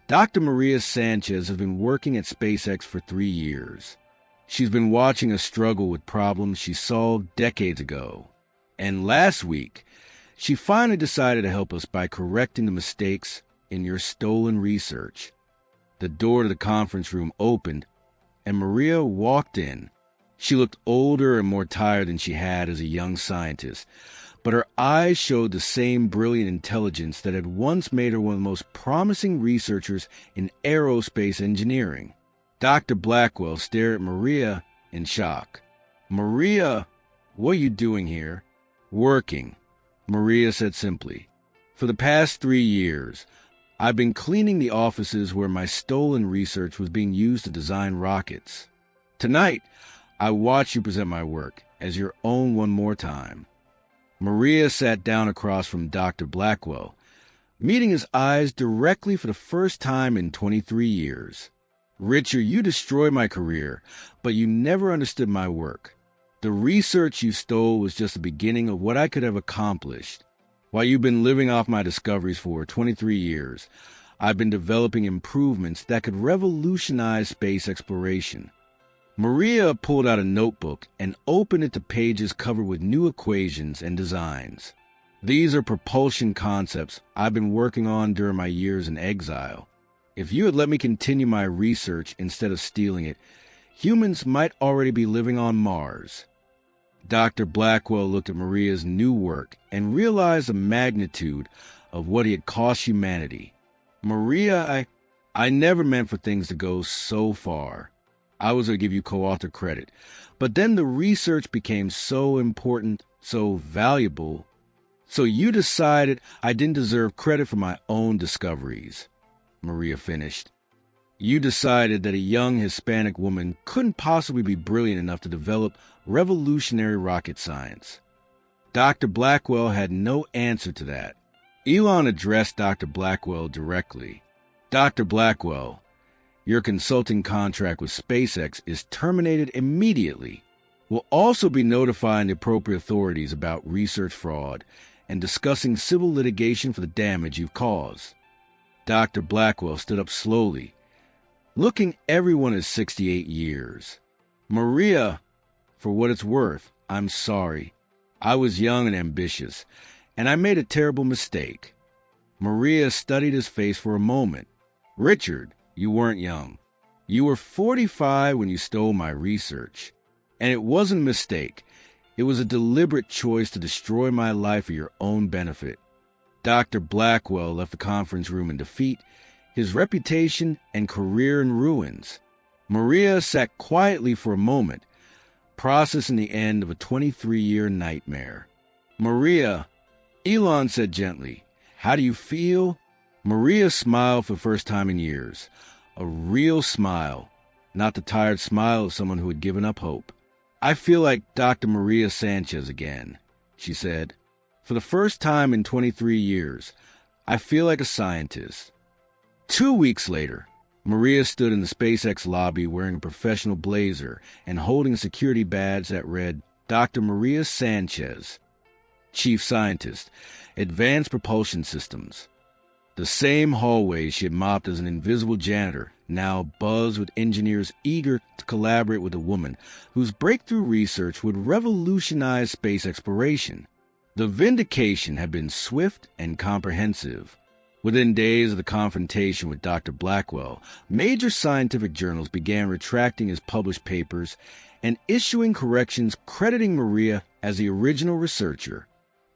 Dr. Maria Sanchez has been working at SpaceX for 3 years. She's been watching us struggle with problems she solved decades ago. And last week, she finally decided to help us by correcting the mistakes in your stolen research. The door to the conference room opened, and Maria walked in. She looked older and more tired than she had as a young scientist, but her eyes showed the same brilliant intelligence that had once made her one of the most promising researchers in aerospace engineering. Dr. Blackwell stared at Maria in shock. Maria, what are you doing here? Working, Maria said simply. For the past 3 years, I've been cleaning the offices where my stolen research was being used to design rockets. Tonight, I watched you present my work as your own one more time. Maria sat down across from Dr. Blackwell, meeting his eyes directly for the first time in 23 years. Richard, you destroyed my career, but you never understood my work. The research you stole was just the beginning of what I could have accomplished. While you've been living off my discoveries for 23 years, I've been developing improvements that could revolutionize space exploration. Maria pulled out a notebook and opened it to pages covered with new equations and designs. These are propulsion concepts I've been working on during my years in exile. If you had let me continue my research instead of stealing it, humans might already be living on Mars. Dr. Blackwell looked at Maria's new work and realized the magnitude of what he had cost humanity. Maria, I never meant for things to go so far. I was going to give you co-author credit. But then the research became so important, so valuable. So you decided I didn't deserve credit for my own discoveries, Maria finished. You decided that a young Hispanic woman couldn't possibly be brilliant enough to develop revolutionary rocket science. Dr. Blackwell had no answer to that. Elon addressed Dr. Blackwell directly. Dr. Blackwell, your consulting contract with SpaceX is terminated immediately. We'll also be notifying the appropriate authorities about research fraud and discussing civil litigation for the damage you've caused. Dr. Blackwell stood up slowly, looking everyone at 68 years. Maria, for what it's worth, I'm sorry. I was young and ambitious, and I made a terrible mistake. Maria studied his face for a moment. Richard, you weren't young. You were 45 when you stole my research. And it wasn't a mistake. It was a deliberate choice to destroy my life for your own benefit. Dr. Blackwell left the conference room in defeat, his reputation and career in ruins. Maria sat quietly for a moment, processing the end of a 23-year nightmare. Maria, Elon said gently, how do you feel? Maria smiled for the first time in years. A real smile, not the tired smile of someone who had given up hope. I feel like Dr. Maria Sanchez again, she said. For the first time in 23 years, I feel like a scientist. 2 weeks later, Maria stood in the SpaceX lobby wearing a professional blazer and holding a security badge that read, Dr. Maria Sanchez, Chief Scientist, Advanced Propulsion Systems. The same hallway she had mopped as an invisible janitor now buzzed with engineers eager to collaborate with a woman whose breakthrough research would revolutionize space exploration. The vindication had been swift and comprehensive. Within days of the confrontation with Dr. Blackwell, major scientific journals began retracting his published papers and issuing corrections crediting Maria as the original researcher.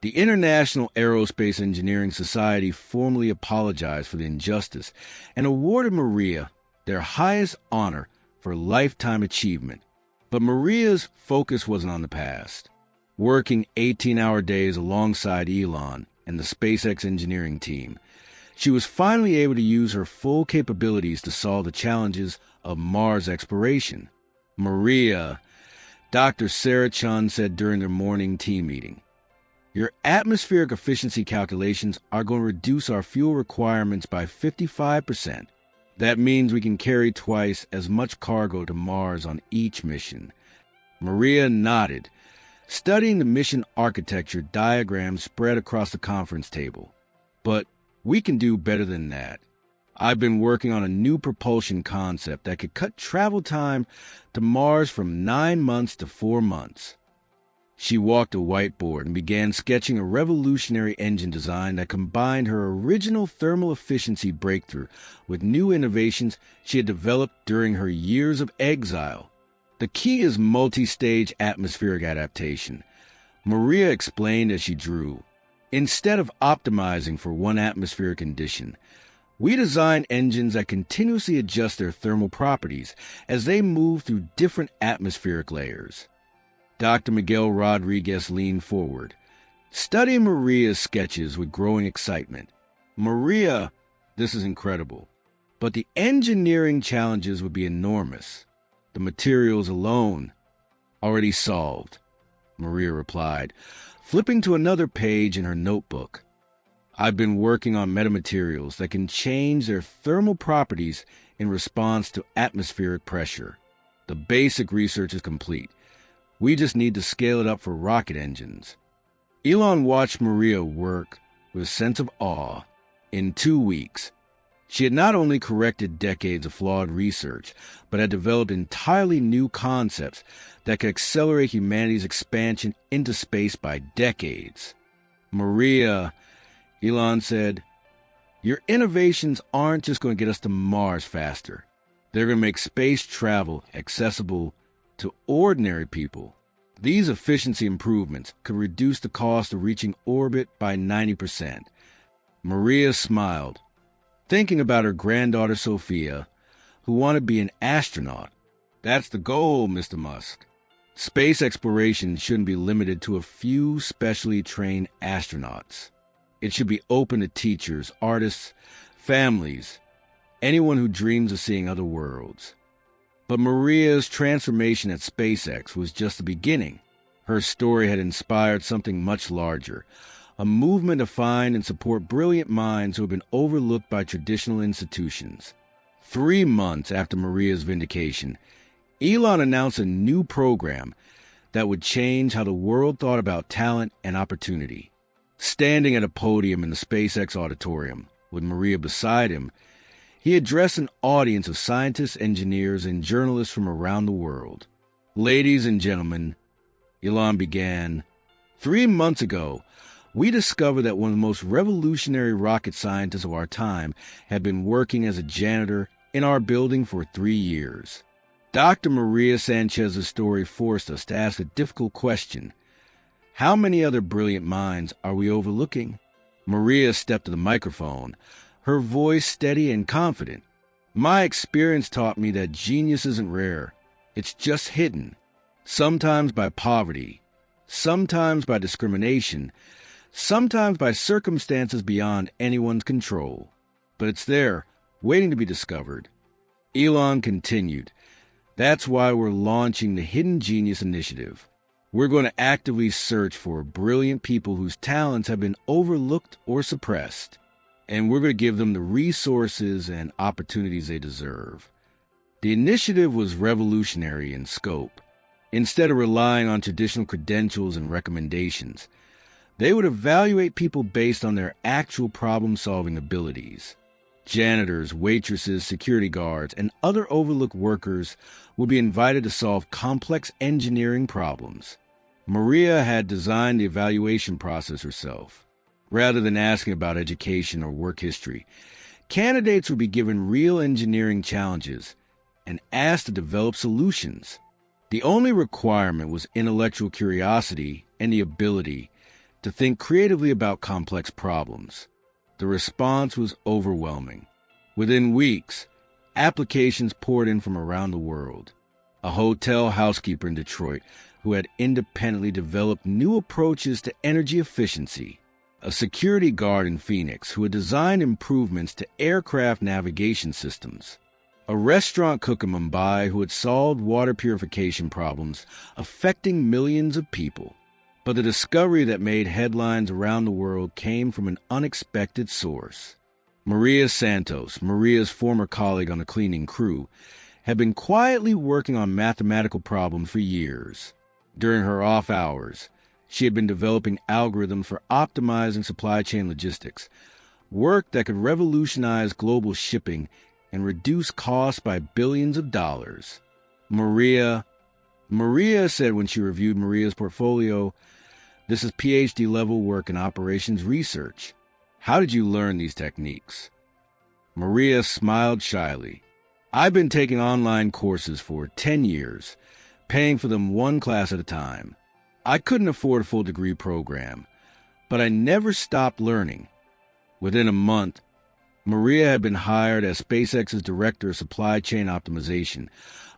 The International Aerospace Engineering Society formally apologized for the injustice and awarded Maria their highest honor for lifetime achievement. But Maria's focus wasn't on the past. Working 18-hour days alongside Elon and the SpaceX engineering team, she was finally able to use her full capabilities to solve the challenges of Mars exploration. Maria, Dr. Sarah Chun said during their morning team meeting, your atmospheric efficiency calculations are going to reduce our fuel requirements by 55%. That means we can carry twice as much cargo to Mars on each mission. Maria nodded, studying the mission architecture diagrams spread across the conference table. But we can do better than that. I've been working on a new propulsion concept that could cut travel time to Mars from 9 months to 4 months. She walked a whiteboard and began sketching a revolutionary engine design that combined her original thermal efficiency breakthrough with new innovations she had developed during her years of exile. The key is multi-stage atmospheric adaptation, Maria explained as she drew. Instead of optimizing for one atmospheric condition, we design engines that continuously adjust their thermal properties as they move through different atmospheric layers. Dr. Miguel Rodriguez leaned forward, studying Maria's sketches with growing excitement. Maria, this is incredible, but the engineering challenges would be enormous. The materials alone, already solved. Maria replied, flipping to another page in her notebook. I've been working on metamaterials that can change their thermal properties in response to atmospheric pressure. The basic research is complete. We just need to scale it up for rocket engines. Elon watched Maria work with a sense of awe. In 2 weeks, she had not only corrected decades of flawed research, but had developed entirely new concepts that could accelerate humanity's expansion into space by decades. Maria, Elon said, your innovations aren't just going to get us to Mars faster. They're going to make space travel accessible to ordinary people. These efficiency improvements could reduce the cost of reaching orbit by 90%. Maria smiled, thinking about her granddaughter Sophia, who wanted to be an astronaut. That's the goal, Mr. Musk. Space exploration shouldn't be limited to a few specially trained astronauts. It should be open to teachers, artists, families, anyone who dreams of seeing other worlds. But Maria's transformation at SpaceX was just the beginning. Her story had inspired something much larger, a movement to find and support brilliant minds who have been overlooked by traditional institutions. 3 months after Maria's vindication, Elon announced a new program that would change how the world thought about talent and opportunity. Standing at a podium in the SpaceX auditorium, with Maria beside him, he addressed an audience of scientists, engineers, and journalists from around the world. Ladies and gentlemen, Elon began, 3 months ago, we discovered that one of the most revolutionary rocket scientists of our time had been working as a janitor in our building for 3 years. Dr. Maria Sanchez's story forced us to ask a difficult question. How many other brilliant minds are we overlooking? Maria stepped to the microphone, her voice steady and confident. My experience taught me that genius isn't rare. It's just hidden. Sometimes by poverty, sometimes by discrimination, sometimes by circumstances beyond anyone's control. But it's there, waiting to be discovered. Elon continued, that's why we're launching the Hidden Genius Initiative. We're going to actively search for brilliant people whose talents have been overlooked or suppressed, and we're going to give them the resources and opportunities they deserve. The initiative was revolutionary in scope. Instead of relying on traditional credentials and recommendations, they would evaluate people based on their actual problem-solving abilities. Janitors, waitresses, security guards, and other overlooked workers would be invited to solve complex engineering problems. Maria had designed the evaluation process herself. Rather than asking about education or work history, candidates would be given real engineering challenges and asked to develop solutions. The only requirement was intellectual curiosity and the ability to think creatively about complex problems. The response was overwhelming. Within weeks, applications poured in from around the world. A hotel housekeeper in Detroit who had independently developed new approaches to energy efficiency. A security guard in Phoenix who had designed improvements to aircraft navigation systems. A restaurant cook in Mumbai who had solved water purification problems affecting millions of people. But the discovery that made headlines around the world came from an unexpected source. Maria Santos, Maria's former colleague on the cleaning crew, had been quietly working on mathematical problems for years. During her off hours, she had been developing algorithms for optimizing supply chain logistics, work that could revolutionize global shipping and reduce costs by billions of dollars. Maria said when she reviewed Maria's portfolio, this is PhD-level work in operations research. How did you learn these techniques? Maria smiled shyly. I've been taking online courses for 10 years, paying for them one class at a time. I couldn't afford a full degree program, but I never stopped learning. Within a month, Maria had been hired as SpaceX's Director of Supply Chain Optimization,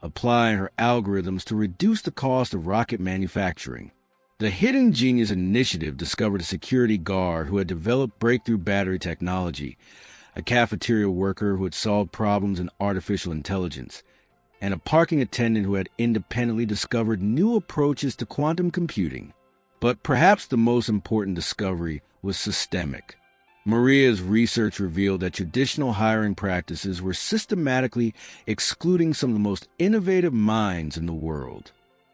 applying her algorithms to reduce the cost of rocket manufacturing. The Hidden Genius Initiative discovered a security guard who had developed breakthrough battery technology, a cafeteria worker who had solved problems in artificial intelligence, and a parking attendant who had independently discovered new approaches to quantum computing. But perhaps the most important discovery was systemic. Maria's research revealed that traditional hiring practices were systematically excluding some of the most innovative minds in the world.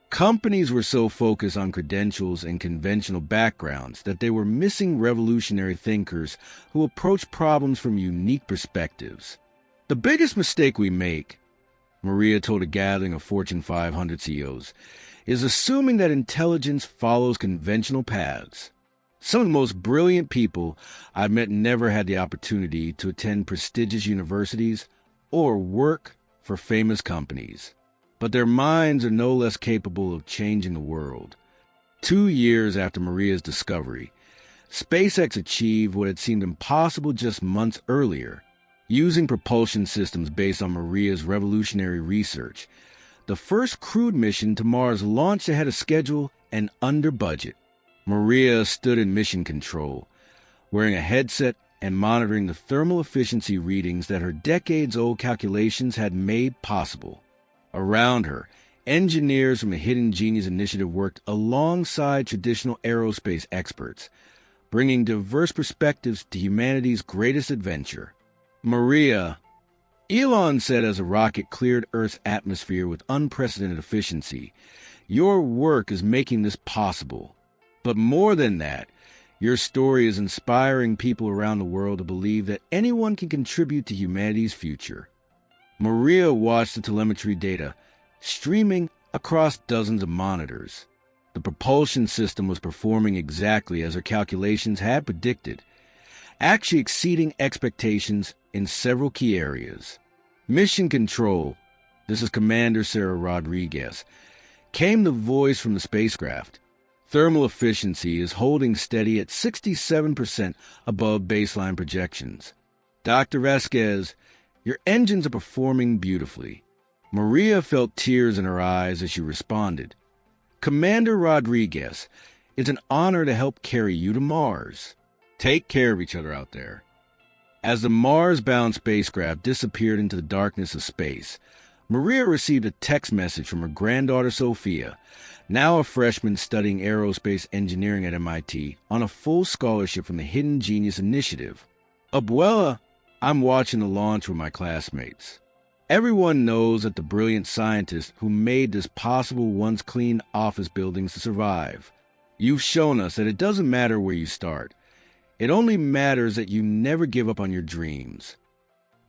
Companies were so focused on credentials and conventional backgrounds that they were missing revolutionary thinkers who approached problems from unique perspectives. The biggest mistake we make, Maria told a gathering of Fortune 500 CEOs, is assuming that intelligence follows conventional paths. Some of the most brilliant people I've met never had the opportunity to attend prestigious universities or work for famous companies. But their minds are no less capable of changing the world. 2 years after Maria's discovery, SpaceX achieved what had seemed impossible just months earlier. Using propulsion systems based on Maria's revolutionary research, the first crewed mission to Mars launched ahead of schedule and under budget. Maria stood in mission control, wearing a headset and monitoring the thermal efficiency readings that her decades-old calculations had made possible. Around her, engineers from the Hidden Genius Initiative worked alongside traditional aerospace experts, bringing diverse perspectives to humanity's greatest adventure. Maria, Elon said as a rocket cleared Earth's atmosphere with unprecedented efficiency, "Your work is making this possible. But more than that, your story is inspiring people around the world to believe that anyone can contribute to humanity's future." Maria watched the telemetry data streaming across dozens of monitors. The propulsion system was performing exactly as her calculations had predicted, actually exceeding expectations in several key areas. Mission Control, this is Commander Sarah Rodriguez, came the voice from the spacecraft. Thermal efficiency is holding steady at 67% above baseline projections. Dr. Vasquez, your engines are performing beautifully. Maria felt tears in her eyes as she responded. Commander Rodriguez, it's an honor to help carry you to Mars. Take care of each other out there. As the Mars-bound spacecraft disappeared into the darkness of space, Maria received a text message from her granddaughter Sophia, now a freshman studying aerospace engineering at MIT on a full scholarship from the Hidden Genius Initiative. Abuela, I'm watching the launch with my classmates. Everyone knows that the brilliant scientists who made this possible once clean office buildings to survive. You've shown us that it doesn't matter where you start. It only matters that you never give up on your dreams.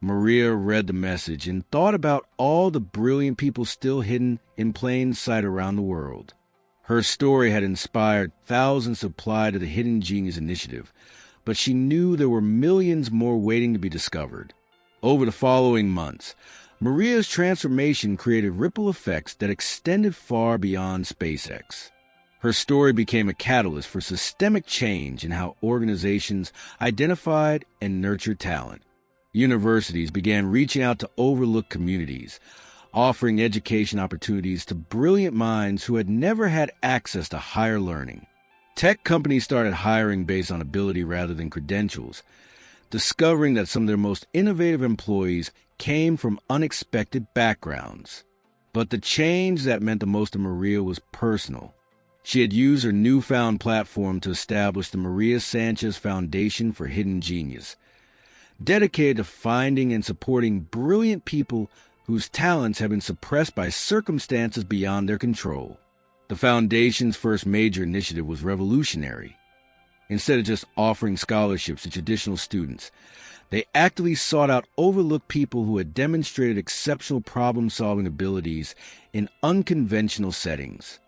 Maria read the message and thought about all the brilliant people still hidden in plain sight around the world. Her story had inspired thousands to apply to the Hidden Genius Initiative, but she knew there were millions more waiting to be discovered. Over the following months, Maria's transformation created ripple effects that extended far beyond SpaceX. Her story became a catalyst for systemic change in how organizations identified and nurtured talent. Universities began reaching out to overlooked communities, offering education opportunities to brilliant minds who had never had access to higher learning. Tech companies started hiring based on ability rather than credentials, discovering that some of their most innovative employees came from unexpected backgrounds. But the change that meant the most to Maria was personal. She had used her newfound platform to establish the Maria Sanchez Foundation for Hidden Genius, dedicated to finding and supporting brilliant people whose talents have been suppressed by circumstances beyond their control. The foundation's first major initiative was revolutionary. Instead of just offering scholarships to traditional students, they actively sought out overlooked people who had demonstrated exceptional problem-solving abilities in unconventional settings.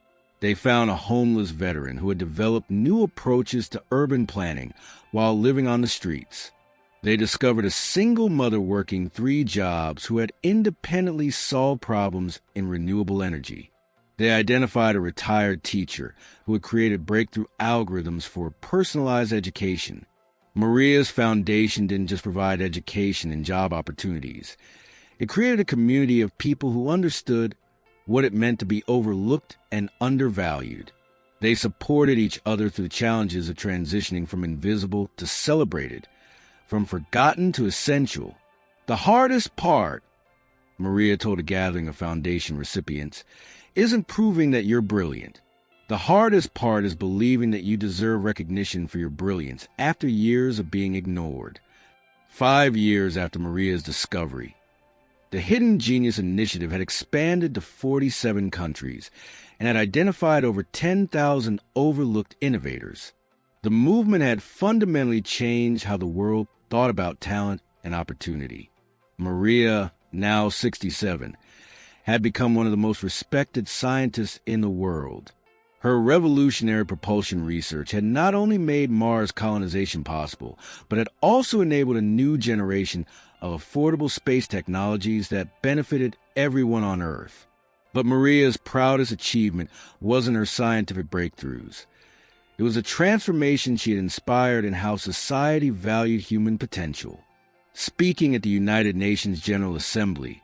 They found a homeless veteran who had developed new approaches to urban planning while living on the streets. They discovered a single mother working 3 jobs who had independently solved problems in renewable energy. They identified a retired teacher who had created breakthrough algorithms for personalized education. Maria's foundation didn't just provide education and job opportunities. It created a community of people who understood what it meant to be overlooked and undervalued. They supported each other through the challenges of transitioning from invisible to celebrated, from forgotten to essential. The hardest part Maria told a gathering of foundation recipients, isn't proving that you're brilliant. The hardest part is believing that you deserve recognition for your brilliance after years of being ignored. 5 years after Maria's discovery, the Hidden Genius Initiative had expanded to 47 countries and had identified over 10,000 overlooked innovators. The movement had fundamentally changed how the world thought about talent and opportunity. Maria, now 67, had become one of the most respected scientists in the world. Her revolutionary propulsion research had not only made Mars colonization possible, but had also enabled a new generation of affordable space technologies that benefited everyone on Earth. But Maria's proudest achievement wasn't her scientific breakthroughs. It was a transformation she had inspired in how society valued human potential. Speaking at the United Nations General Assembly,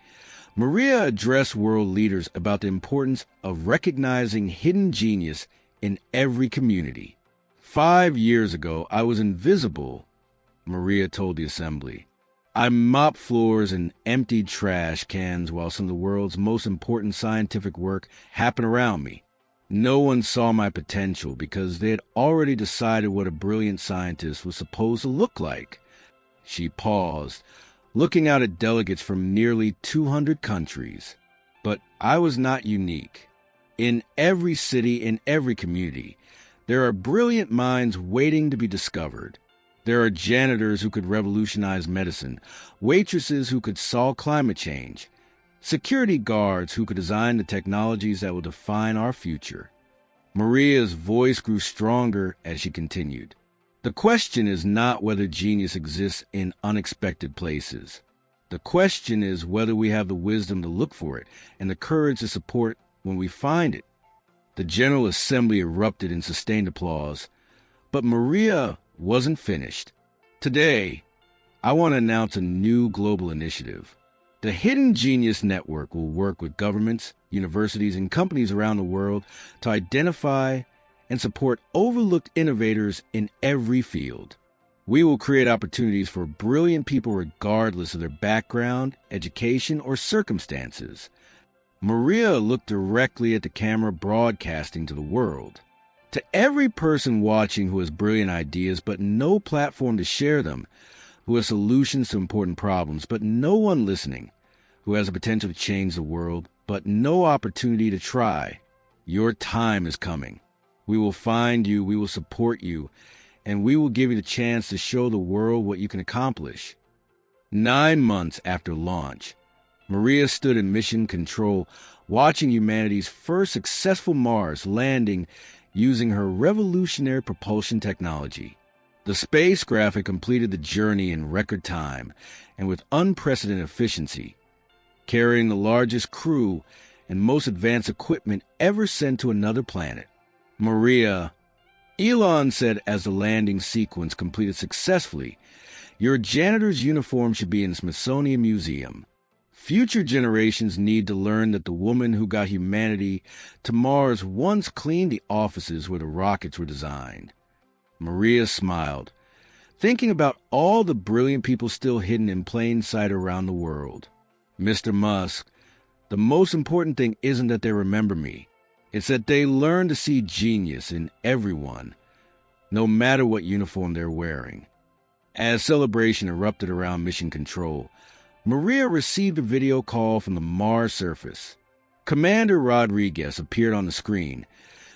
Maria addressed world leaders about the importance of recognizing hidden genius in every community. 5 years ago, I was invisible, Maria told the assembly. I mopped floors and emptied trash cans while some of the world's most important scientific work happened around me. No one saw my potential because they had already decided what a brilliant scientist was supposed to look like. She paused, looking out at delegates from nearly 200 countries. But I was not unique. In every city, in every community, there are brilliant minds waiting to be discovered. There are janitors who could revolutionize medicine, waitresses who could solve climate change, security guards who could design the technologies that will define our future. Maria's voice grew stronger as she continued. The question is not whether genius exists in unexpected places. The question is whether we have the wisdom to look for it and the courage to support when we find it. The General Assembly erupted in sustained applause, but Maria wasn't finished. Today, I want to announce a new global initiative. The Hidden Genius Network will work with governments, universities, and companies around the world to identify and support overlooked innovators in every field. We will create opportunities for brilliant people regardless of their background, education, or circumstances. Maria looked directly at the camera broadcasting to the world. To every person watching who has brilliant ideas but no platform to share them, who has solutions to important problems but no one listening, who has the potential to change the world but no opportunity to try, your time is coming. We will find you, we will support you, and we will give you the chance to show the world what you can accomplish. 9 months after launch, Maria stood in mission control, watching humanity's first successful Mars landing using her revolutionary propulsion technology. The spacecraft had completed the journey in record time and with unprecedented efficiency, carrying the largest crew and most advanced equipment ever sent to another planet. Maria, Elon said as the landing sequence completed successfully, your janitor's uniform should be in the Smithsonian Museum. Future generations need to learn that the woman who got humanity to Mars once cleaned the offices where the rockets were designed. Maria smiled, thinking about all the brilliant people still hidden in plain sight around the world. Mr. Musk, the most important thing isn't that they remember me. It's that they learn to see genius in everyone, no matter what uniform they're wearing. As celebration erupted around Mission Control, Maria received a video call from the Mars surface. Commander Rodriguez appeared on the screen,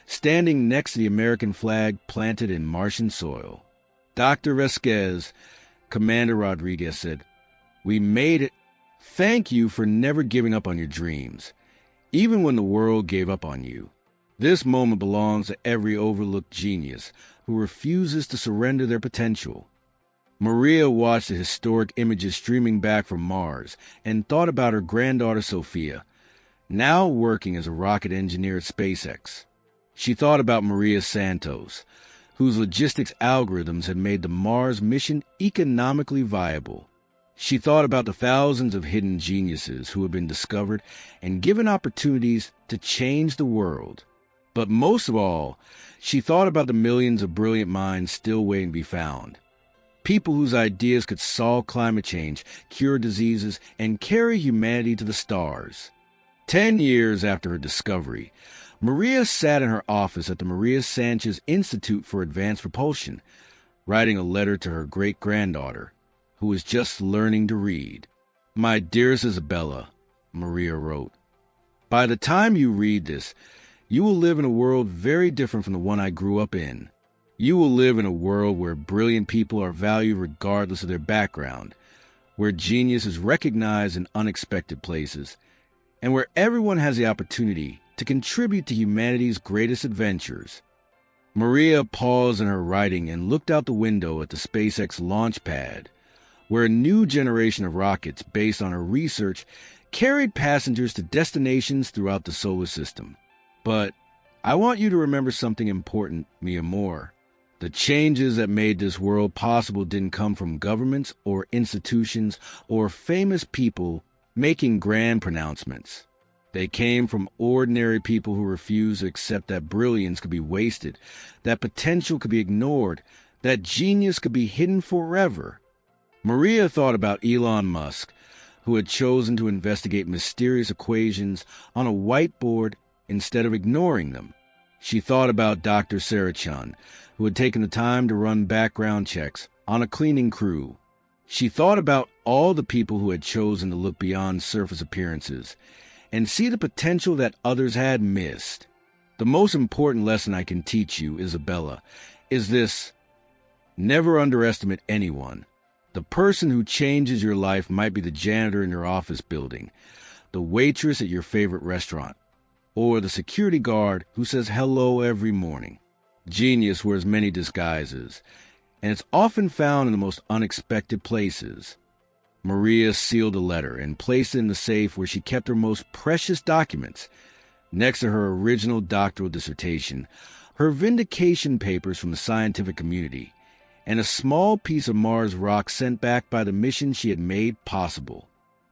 standing next to the American flag planted in Martian soil. Dr. Vasquez, Commander Rodriguez said, "We made it. Thank you for never giving up on your dreams, even when the world gave up on you. This moment belongs to every overlooked genius who refuses to surrender their potential." Maria watched the historic images streaming back from Mars and thought about her granddaughter Sophia, now working as a rocket engineer at SpaceX. She thought about Maria Santos, whose logistics algorithms had made the Mars mission economically viable. She thought about the thousands of hidden geniuses who had been discovered and given opportunities to change the world. But most of all, she thought about the millions of brilliant minds still waiting to be found. People whose ideas could solve climate change, cure diseases, and carry humanity to the stars. 10 years after her discovery, Maria sat in her office at the Maria Sanchez Institute for Advanced Propulsion, writing a letter to her great-granddaughter, who was just learning to read. "My dearest Isabella," Maria wrote, "by the time you read this, you will live in a world very different from the one I grew up in. You will live in a world where brilliant people are valued regardless of their background, where genius is recognized in unexpected places, and where everyone has the opportunity to contribute to humanity's greatest adventures." Maria paused in her writing and looked out the window at the SpaceX launch pad, where a new generation of rockets based on her research carried passengers to destinations throughout the solar system. "But I want you to remember something important, Mia Moore. The changes that made this world possible didn't come from governments or institutions or famous people making grand pronouncements. They came from ordinary people who refused to accept that brilliance could be wasted, that potential could be ignored, that genius could be hidden forever." Maria thought about Elon Musk, who had chosen to investigate mysterious equations on a whiteboard instead of ignoring them. She thought about Dr. Sarah Chun, who had taken the time to run background checks on a cleaning crew. She thought about all the people who had chosen to look beyond surface appearances and see the potential that others had missed. The most important lesson I can teach you, Isabella, is this: never underestimate anyone. The person who changes your life might be the janitor in your office building, the waitress at your favorite restaurant, or the security guard who says hello every morning. Genius wears many disguises, and it's often found in the most unexpected places. Maria sealed the letter and placed it in the safe where she kept her most precious documents, next to her original doctoral dissertation, her vindication papers from the scientific community, and a small piece of Mars rock sent back by the mission she had made possible.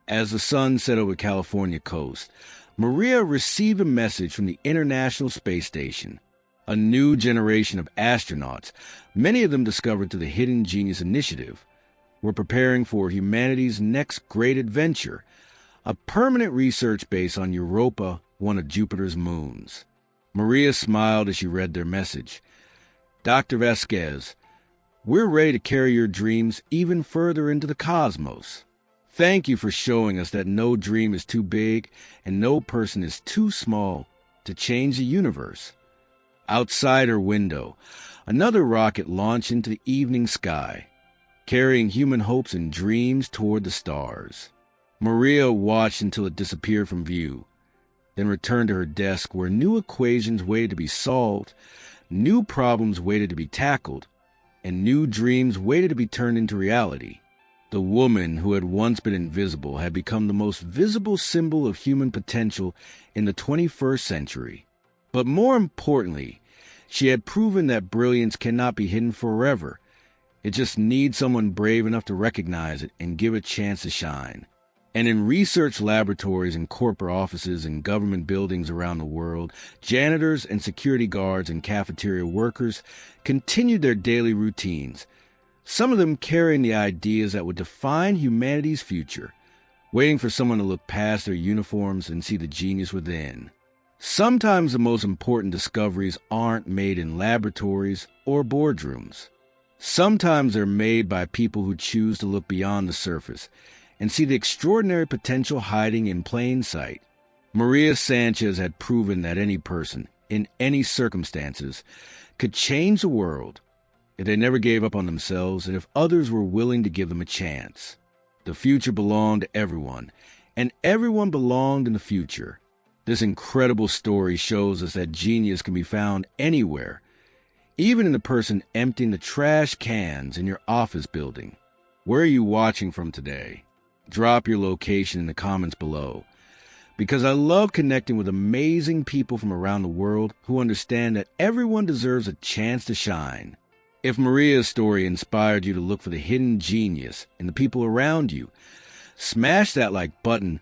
As the sun set over the California coast, Maria received a message from the International Space Station. A new generation of astronauts, many of them discovered through the Hidden Genius Initiative, were preparing for humanity's next great adventure, a permanent research base on Europa, one of Jupiter's moons. Maria smiled as she read their message. "Dr. Vasquez, we're ready to carry your dreams even further into the cosmos. Thank you for showing us that no dream is too big and no person is too small to change the universe." Outside her window, another rocket launched into the evening sky, carrying human hopes and dreams toward the stars. Maria watched until it disappeared from view, then returned to her desk where new equations waited to be solved, new problems waited to be tackled, and new dreams waited to be turned into reality. The woman who had once been invisible had become the most visible symbol of human potential in the 21st century. But more importantly, she had proven that brilliance cannot be hidden forever. It just needs someone brave enough to recognize it and give it a chance to shine. And in research laboratories and corporate offices and government buildings around the world, janitors and security guards and cafeteria workers continued their daily routines, some of them carrying the ideas that would define humanity's future, waiting for someone to look past their uniforms and see the genius within. Sometimes the most important discoveries aren't made in laboratories or boardrooms. Sometimes they're made by people who choose to look beyond the surface and see the extraordinary potential hiding in plain sight. Maria Sanchez had proven that any person, in any circumstances, could change the world if they never gave up on themselves and if others were willing to give them a chance. The future belonged to everyone, and everyone belonged in the future. This incredible story shows us that genius can be found anywhere, even in the person emptying the trash cans in your office building. Where are you watching from today? Drop your location in the comments below, because I love connecting with amazing people from around the world who understand that everyone deserves a chance to shine. If Maria's story inspired you to look for the hidden genius in the people around you, smash that like button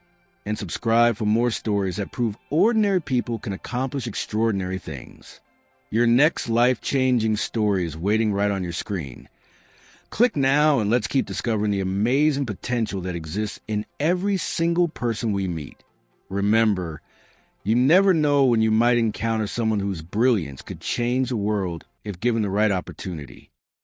and subscribe for more stories that prove ordinary people can accomplish extraordinary things. Your next life-changing story is waiting right on your screen. Click now and let's keep discovering the amazing potential that exists in every single person we meet. Remember, you never know when you might encounter someone whose brilliance could change the world if given the right opportunity.